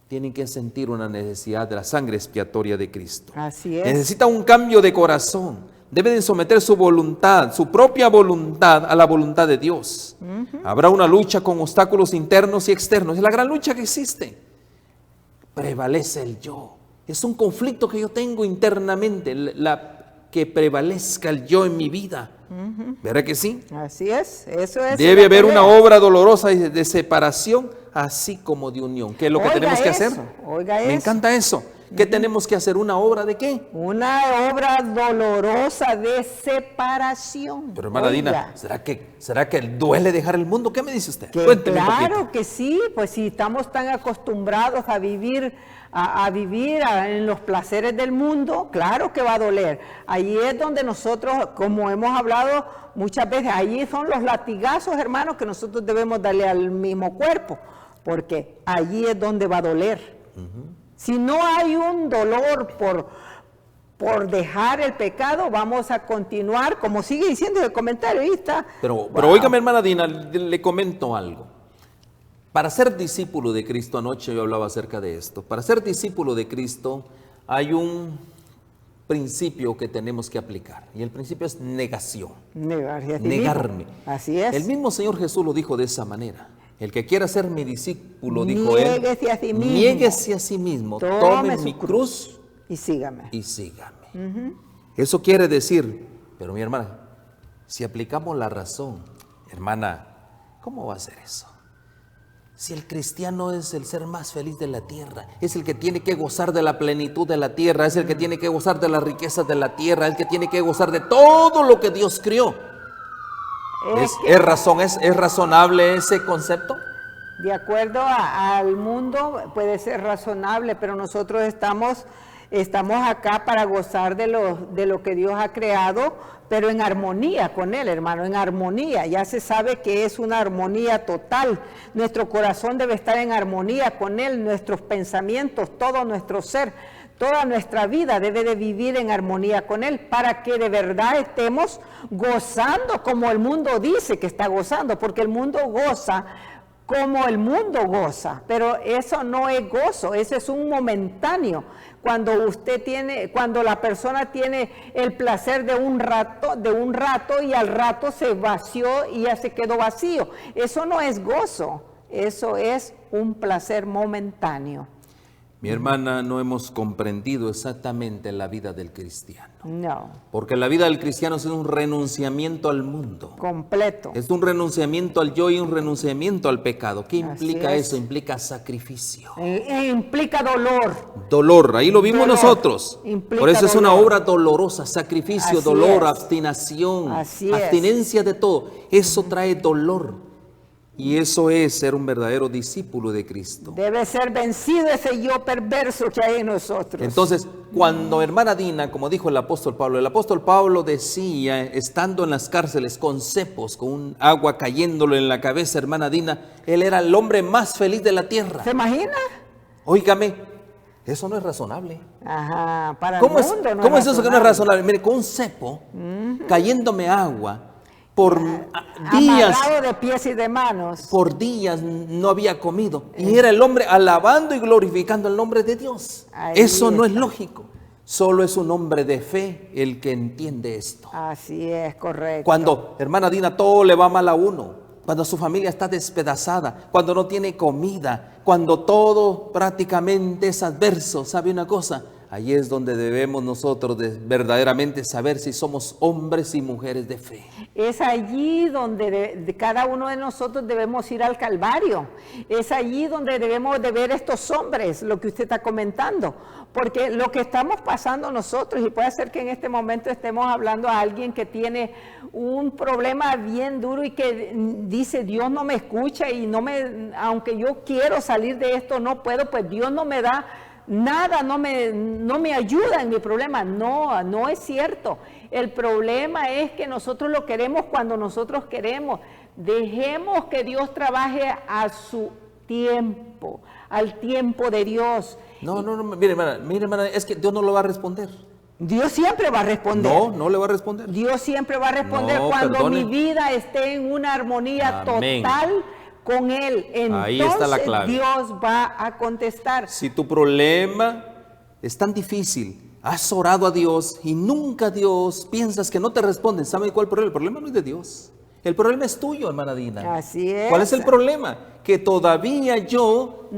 tienen que sentir una necesidad de la sangre expiatoria de Cristo.
Así es.
Necesita un cambio de corazón. Deben someter su voluntad, su propia voluntad, a la voluntad de Dios. Habrá una lucha con obstáculos internos y externos. Es la gran lucha que existe. Prevalece el yo. Es un conflicto que yo tengo internamente, que prevalezca el yo en mi vida. ¿Verdad que sí?
Así es, eso es.
Debe haber una obra dolorosa de separación, así como de unión. ¿Qué es lo que tenemos que hacer?
Oiga
Me encanta eso.
¿Qué tenemos que hacer? ¿Una obra de qué?
Una obra dolorosa de separación.
Pero hermana Dina, ¿será que duele dejar el mundo? ¿Qué me dice usted?
Que
Cuénteme un
claro
poquito.
que sí, pues si estamos tan acostumbrados a vivir en los placeres del mundo, claro que va a doler. Allí es donde nosotros, como hemos hablado muchas veces, allí son los latigazos, hermanos, que nosotros debemos darle al mismo cuerpo, porque allí es donde va a doler. Si no hay un dolor por dejar el pecado, vamos a continuar, como sigue diciendo el comentario, ahí está.
Pero óigame, hermana Dina, le comento algo. Para ser discípulo de Cristo, anoche yo hablaba acerca de esto, para ser discípulo de Cristo hay un principio que tenemos que aplicar, y el principio es negación. Negarme.
Así es.
El mismo Señor Jesús lo dijo de esa manera. El que quiera ser mi discípulo, dijo él,
niéguese a sí mismo.
niéguese a sí mismo, tome mi cruz
y sígame.
y sígame. Eso quiere decir, pero mi hermana, si aplicamos la razón, hermana, ¿cómo va a ser eso? Si el cristiano es el ser más feliz de la tierra, es el que tiene que gozar de la plenitud de la tierra, es el que tiene que gozar de las riquezas de la tierra, es el que tiene que gozar de todo lo que Dios crió. ¿Es razonable ese concepto?
De acuerdo al mundo puede ser razonable, pero nosotros estamos acá para gozar de lo que Dios ha creado, pero en armonía con Él, hermano, en armonía. Ya se sabe que es una armonía total. Nuestro corazón debe estar en armonía con Él, nuestros pensamientos, todo nuestro ser, toda nuestra vida debe de vivir en armonía con Él, para que de verdad estemos gozando como el mundo dice que está gozando, porque el mundo goza como el mundo goza, pero eso no es gozo, eso es un momentáneo. Cuando la persona tiene el placer de un rato y al rato se vació y ya se quedó vacío. Eso no es gozo, eso es un placer momentáneo.
Mi hermana, no hemos comprendido exactamente la vida del cristiano.
No.
Porque la vida del cristiano es un renunciamiento al mundo.
Completo.
Es un renunciamiento al yo y un renunciamiento al pecado. ¿Qué implica
es.
eso? Implica sacrificio.
Implica dolor.
Dolor, ahí lo vimos nosotros.
Implica
Por eso es una
dolor.
obra dolorosa, sacrificio,
Así
dolor,
es.
abstinación,
Así es.
abstinencia de todo. Eso trae dolor. Y eso es ser un verdadero discípulo de Cristo.
Debe ser vencido ese yo perverso que hay en nosotros.
Entonces, cuando hermana Dina, como dijo el apóstol Pablo decía, estando en las cárceles con cepos, con un agua cayéndole en la cabeza, hermana Dina, él era el hombre más feliz de la tierra.
¿Se imagina?
Óigame, eso no es razonable.
Ajá, para
¿Cómo
el
es,
mundo no
¿cómo
es
es eso que no es razonable? Mire, con un cepo, cayéndome agua, por días,
amarrado de pies y de manos.
por días no había comido. Y era el hombre alabando y glorificando el nombre de Dios.
Ahí
Eso no es
está.
lógico. Solo es un hombre de fe el que entiende esto.
Así es, correcto.
Cuando, hermana Dina, todo le va mal a uno, cuando su familia está despedazada, cuando no tiene comida, cuando todo prácticamente es adverso, ¿sabe una cosa? Ahí es donde debemos nosotros verdaderamente saber si somos hombres y mujeres de fe.
Es allí donde de cada uno de nosotros debemos ir al Calvario. Es allí donde debemos de ver estos hombres, lo que usted está comentando. Porque lo que estamos pasando nosotros, y puede ser que en este momento estemos hablando a alguien que tiene un problema bien duro y que dice, Dios no me escucha y aunque yo quiero salir de esto, no puedo, pues Dios no me da nada, no me ayuda en mi problema. No es cierto. El problema es que nosotros lo queremos cuando nosotros queremos. Dejemos que Dios trabaje a su tiempo, al tiempo de Dios.
No, mire hermana, es que Dios no lo va a responder.
Dios siempre va a responder.
No le va a responder.
Dios siempre va a responder
No,
cuando
perdone.
mi vida esté en una armonía
Amén.
total con Él. Entonces
Ahí está la clave.
Dios va a contestar.
Si tu problema es tan difícil, has orado a Dios y nunca Dios piensas que no te responde, ¿sabe cuál es el problema? El problema no es de Dios. El problema es tuyo, hermana Dina.
Así es.
¿Cuál es el problema? Que todavía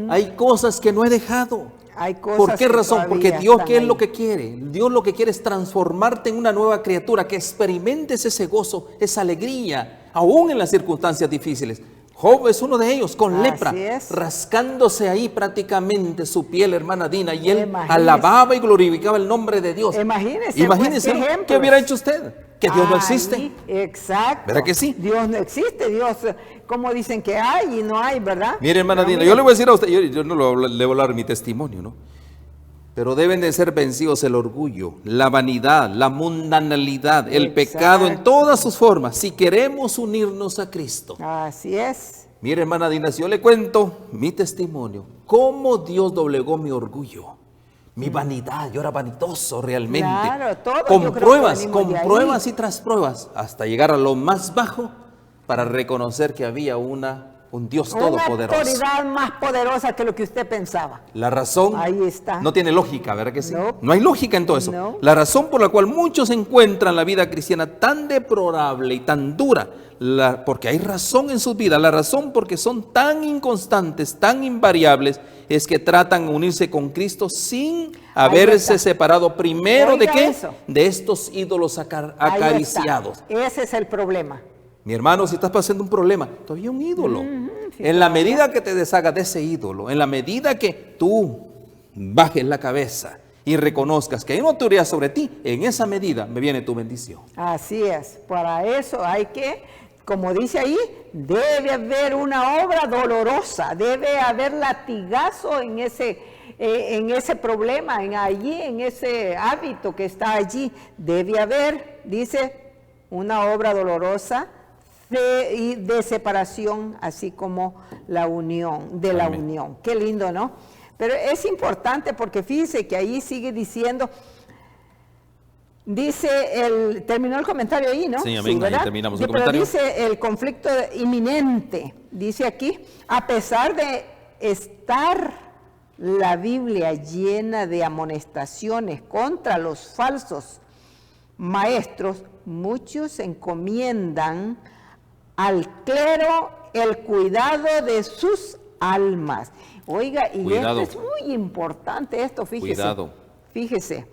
hay cosas que no he dejado.
Hay cosas
¿Por qué
que
razón? Porque
todavía
Dios,
están
¿qué es
ahí.
lo que quiere? Dios lo que quiere es transformarte en una nueva criatura, que experimentes ese gozo, esa alegría, aún en las circunstancias difíciles. Job es uno de ellos, con
Así
lepra,
es.
rascándose ahí prácticamente su piel, hermana Dina, y él
Imagínese.
alababa y glorificaba el nombre de Dios.
Imagínese,
Imagínese,
pues, qué
¿no?
ejemplos.
¿Qué hubiera hecho usted? Que Dios no
Ahí,
existe.
Exacto.
¿Verdad que sí?
Dios no existe, Dios, como dicen que hay y no hay, ¿verdad?
Mire, hermana
Pero
Dina,
mire,
yo le voy a decir a usted, yo no le voy a hablar mi testimonio, ¿no? Pero deben de ser vencidos el orgullo, la vanidad, la mundanalidad, el pecado en
Exacto.
todas sus formas, si queremos unirnos a Cristo.
Así es.
Mire, hermana Dina, si yo le cuento mi testimonio, cómo Dios doblegó mi orgullo, mi vanidad, yo era vanitoso realmente.
Claro, todos yo
con
creo que
pruebas,
venimos de
con
ahí.
pruebas y tras pruebas, hasta llegar a lo más bajo para reconocer que había un Dios
Una
todopoderoso.
autoridad más poderosa que lo que usted pensaba.
La razón
Ahí está.
no tiene lógica, ¿verdad que sí?
No.
No hay lógica en todo eso.
No.
La razón por la cual muchos encuentran la vida cristiana tan deplorable y tan dura, porque hay razón en sus vidas, la razón porque son tan inconstantes, tan invariables, es que tratan de unirse con Cristo sin haberse
está.
separado primero de
Oiga
qué?
eso.
De estos ídolos
Ahí está.
acariciados.
Ese es el problema.
Mi hermano, si estás pasando un problema, todavía un ídolo.
sí,
En la medida que te deshagas de ese ídolo, en la medida que tú bajes la cabeza y reconozcas que hay una autoridad sobre ti, en esa medida me viene tu bendición.
Así es. Para eso hay que, como dice ahí, debe haber una obra dolorosa, debe haber latigazo en ese problema, en ese hábito que está allí. Debe haber, dice, una obra dolorosa de separación, así como la unión, de la
Amén.
unión. Qué lindo, ¿no? Pero es importante porque fíjese que ahí sigue diciendo, terminó el comentario ahí, ¿no?
Sí, amén, ahí
¿verdad?
terminamos el
Pero
comentario.
dice el conflicto inminente, dice aquí, a pesar de estar la Biblia llena de amonestaciones contra los falsos maestros, muchos encomiendan al clero el cuidado de sus almas. Oiga, y
Cuidado.
esto es muy importante, esto, fíjese.
Cuidado.
Fíjese.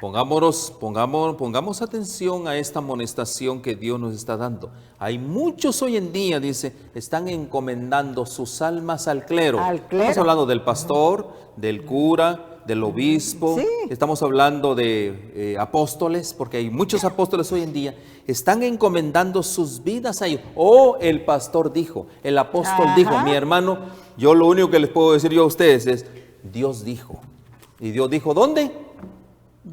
Pongamos atención a esta amonestación que Dios nos está dando. Hay muchos hoy en día, dice, están encomendando sus almas al clero.
Al clero.
Estamos hablando del pastor, del cura, del obispo.
Sí.
Estamos hablando de apóstoles, porque hay muchos apóstoles hoy en día. Están encomendando sus vidas a ellos. O el pastor dijo, el apóstol
Ajá.
dijo, mi hermano, yo lo único que les puedo decir yo a ustedes es, Dios dijo. ¿Y Dios dijo dónde?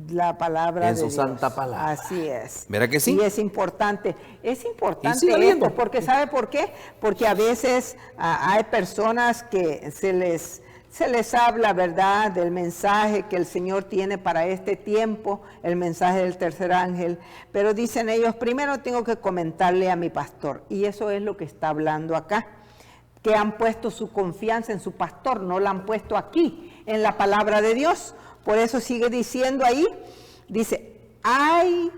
La palabra
En
de
su
Dios.
santa palabra.
Así es.
¿Verdad que sí?
Y es importante. Es importante
siga leyendo.
esto, porque ¿sabe por qué? Porque a veces hay personas que se les habla, ¿verdad?, del mensaje que el Señor tiene para este tiempo, el mensaje del tercer ángel, pero dicen ellos, primero tengo que comentarle a mi pastor, y eso es lo que está hablando acá, que han puesto su confianza en su pastor, no la han puesto aquí, en la palabra de Dios. Por eso sigue diciendo ahí, dice, hay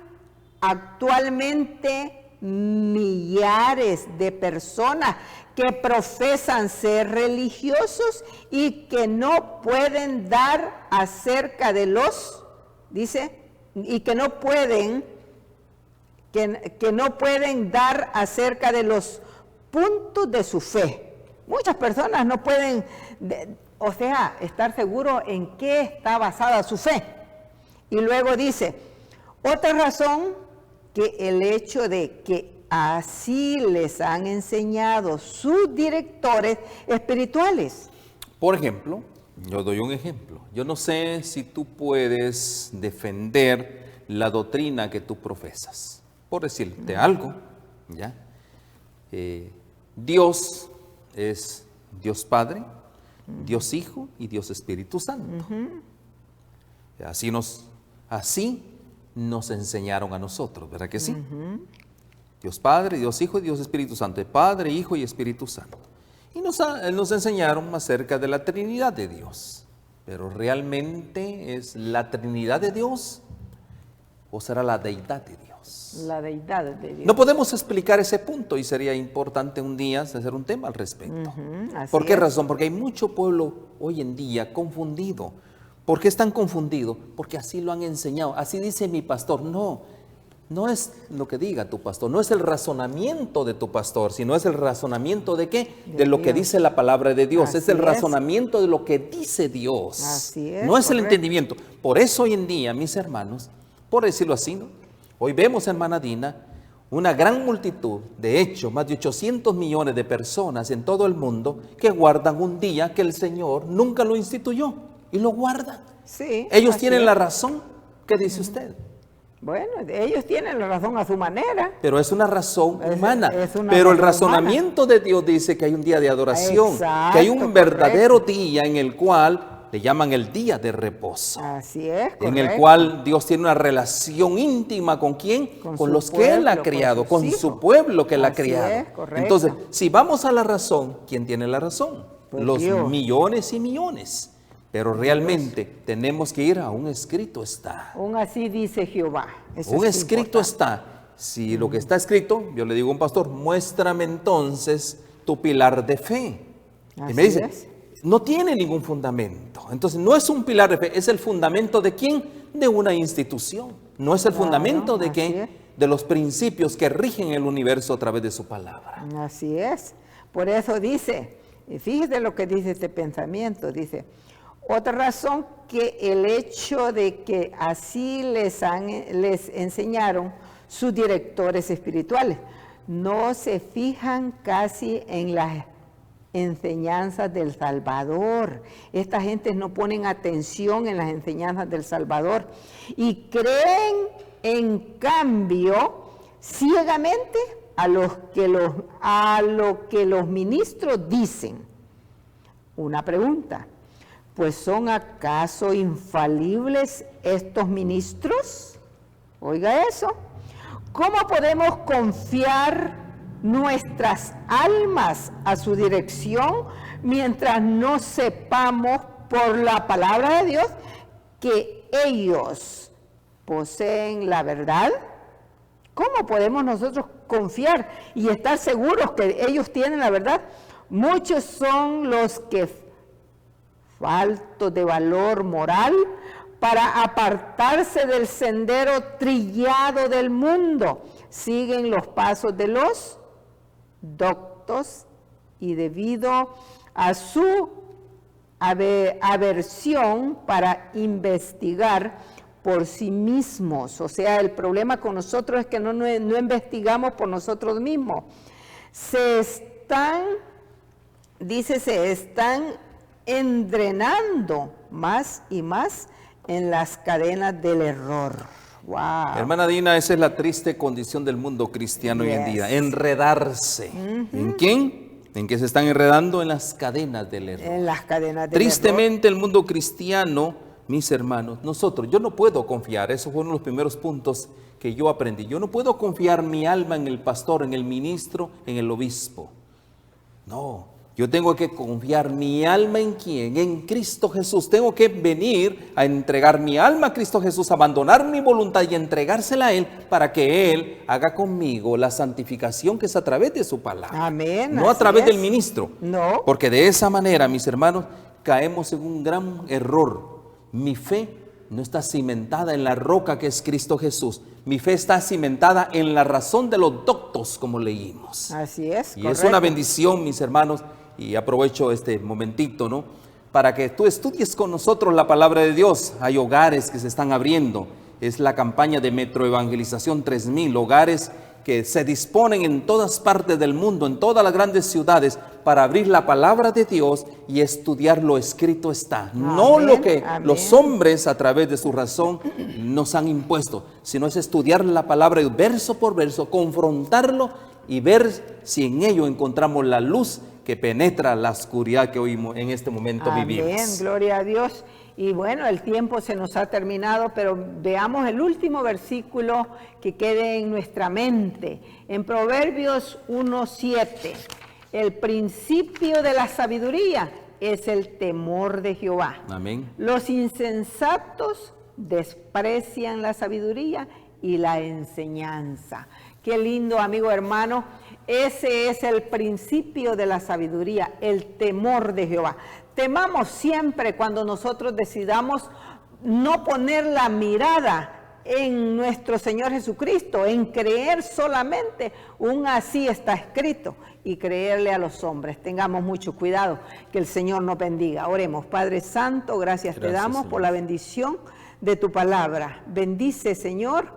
actualmente millares de personas que profesan ser religiosos y que no pueden dar acerca de dice, y que no pueden dar acerca de los puntos de su fe. Muchas personas no pueden, estar seguros en qué está basada su fe. Y luego dice, otra razón, que el hecho de que así les han enseñado sus directores espirituales.
Por ejemplo, yo doy un ejemplo. Yo no sé si tú puedes defender la doctrina que tú profesas. Por decirte algo, ¿ya? Dios es Dios Padre, Dios Hijo y Dios Espíritu Santo. Así nos enseñaron a nosotros, ¿verdad que sí? Dios Padre, Dios Hijo y Dios Espíritu Santo. Padre, Hijo y Espíritu Santo. Y nos enseñaron acerca de la Trinidad de Dios. Pero ¿realmente es la Trinidad de Dios o será la deidad de Dios?
La deidad de Dios.
No podemos explicar ese punto y sería importante un día hacer un tema al respecto.
Así
¿Por qué
es.
razón? Porque hay mucho pueblo hoy en día confundido. ¿Por qué están confundidos? Porque así lo han enseñado. Así dice mi pastor. No, no es lo que diga tu pastor, no es el razonamiento de tu pastor, sino es el razonamiento ¿de qué? De lo que dice la palabra de Dios. Es el razonamiento de lo que dice Dios.
Así es,
no es el
correcto.
entendimiento. Por eso hoy en día, mis hermanos, por decirlo así, ¿no? Hoy vemos, hermana Dina, una gran multitud, de hecho, más de 800 millones de personas en todo el mundo que guardan un día que el Señor nunca lo instituyó y lo guardan.
Sí,
Ellos
así
tienen
es.
la razón. ¿Qué dice usted?
Bueno, ellos tienen la razón a su manera.
Pero es una razón
Es-
humana.
es una
Pero el
razón
razonamiento de Dios dice que hay un día de adoración,
Exacto,
que hay un verdadero
correcto.
día en el cual le llaman el día de reposo.
Así es,
En el
correcto.
cual Dios tiene una relación íntima ¿con quién?
Con
Con
su
los que Él ha
pueblo, con
criado,
sus
con
hijos.
su pueblo que Él ha
Así
criado.
es, correcto.
Entonces, si vamos a la razón, ¿quién tiene la razón?
Pues
Los
Dios.
millones y millones. Pero realmente tenemos que ir a un escrito está.
Un así dice Jehová. Eso
Un
es
escrito
importante.
está. Si lo que está escrito, yo le digo a un pastor, muéstrame entonces tu pilar de fe. Y
Así
me dice,
es.
no tiene ningún fundamento. Entonces, no es un pilar de fe, es el fundamento de quién? De una institución. No es el
Claro,
fundamento de
así
qué?
es.
De los principios que rigen el universo a través de su palabra.
Así es. Por eso dice, y fíjese lo que dice este pensamiento, dice, otra razón que el hecho de que así les enseñaron sus directores espirituales, no se fijan casi en las enseñanzas del Salvador. Esta gente no ponen atención en las enseñanzas del Salvador y creen en cambio ciegamente a lo que los ministros dicen. Una pregunta, pues ¿son acaso infalibles estos ministros? Oiga eso. ¿Cómo podemos confiar nuestras almas a su dirección mientras no sepamos por la palabra de Dios que ellos poseen la verdad? ¿Cómo podemos nosotros confiar y estar seguros que ellos tienen la verdad? Muchos son los que, faltos de valor moral, para apartarse del sendero trillado del mundo, siguen los pasos de los doctos y debido a su aversión para investigar por sí mismos. O sea, el problema con nosotros es que no investigamos por nosotros mismos. Se están endrenando más y más en las cadenas del error. Wow.
Hermana Dina, esa es la triste condición del mundo cristiano hoy en día, enredarse. ¿En quién? ¿En qué se están enredando? En las cadenas del error.
En las cadenas del
Tristemente el mundo cristiano, mis hermanos, yo no puedo confiar, esos fueron los primeros puntos que yo aprendí. Yo no puedo confiar mi alma en el pastor, en el ministro, en el obispo. No, yo tengo que confiar mi alma en quién, en Cristo Jesús. Tengo que venir a entregar mi alma a Cristo Jesús, abandonar mi voluntad y entregársela a Él para que Él haga conmigo la santificación que es a través de su palabra.
Amén,
No a
así
través
es.
del ministro.
No.
Porque de esa manera, mis hermanos, caemos en un gran error. Mi fe no está cimentada en la roca que es Cristo Jesús. Mi fe está cimentada en la razón de los doctos, como leímos.
Así es,
Y es una bendición, mis hermanos, y aprovecho este momentito, ¿no? Para que tú estudies con nosotros la palabra de Dios. Hay hogares que se están abriendo. Es la campaña de Metroevangelización 3000, hogares que se disponen en todas partes del mundo, en todas las grandes ciudades, para abrir la palabra de Dios y estudiar lo escrito está. No
Amén,
lo que
amén.
los hombres a través de su razón nos han impuesto, sino es estudiar la palabra verso por verso, confrontarlo y ver si en ello encontramos la luz que penetra la oscuridad que hoy en este momento vivimos.
Amén, gloria a Dios. Y bueno, el tiempo se nos ha terminado, pero veamos el último versículo que quede en nuestra mente. En Proverbios 1:7, el principio de la sabiduría es el temor de Jehová.
Amén.
Los insensatos desprecian la sabiduría y la enseñanza. Qué lindo, amigo hermano. Ese es el principio de la sabiduría, el temor de Jehová. Temamos siempre cuando nosotros decidamos no poner la mirada en nuestro Señor Jesucristo, en creer solamente un así está escrito y creerle a los hombres. Tengamos mucho cuidado, que el Señor nos bendiga. Oremos. Padre Santo, gracias te damos, Señor, por la bendición de tu palabra. Bendice, Señor,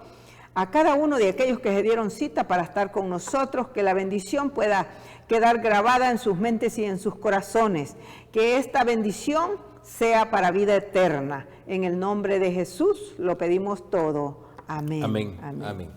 a cada uno de aquellos que se dieron cita para estar con nosotros, que la bendición pueda quedar grabada en sus mentes y en sus corazones, que esta bendición sea para vida eterna. En el nombre de Jesús lo pedimos todo. Amén.
Amén.
Amén.
Amén.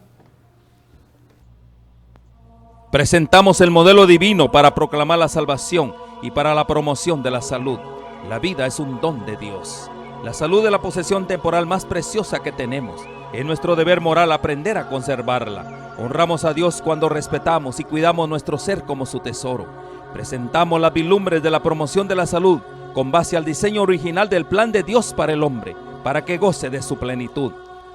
Presentamos el modelo divino para proclamar la salvación y para la promoción de la salud. La vida es un don de Dios. La salud es la posesión temporal más preciosa que tenemos. Es nuestro deber moral aprender a conservarla. Honramos a Dios cuando respetamos y cuidamos nuestro ser como su tesoro. Presentamos las vilumbres de la promoción de la salud con base al diseño original del plan de Dios para el hombre, para que goce de su plenitud.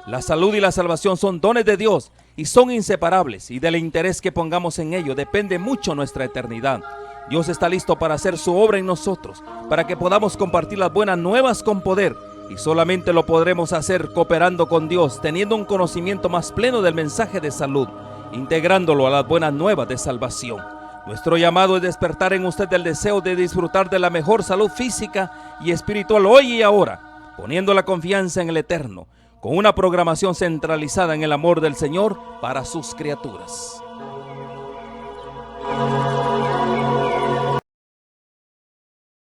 La salud y la salvación son dones de Dios y son inseparables, y del interés que pongamos en ello depende mucho nuestra eternidad. Dios está listo para hacer su obra en nosotros, para que podamos compartir las buenas nuevas con poder, y solamente lo podremos hacer cooperando con Dios, teniendo un conocimiento más pleno del mensaje de salud, integrándolo a las buenas nuevas de salvación. Nuestro llamado es despertar en usted el deseo de disfrutar de la mejor salud física y espiritual hoy y ahora, poniendo la confianza en el Eterno, con una programación centralizada en el amor del Señor para sus criaturas.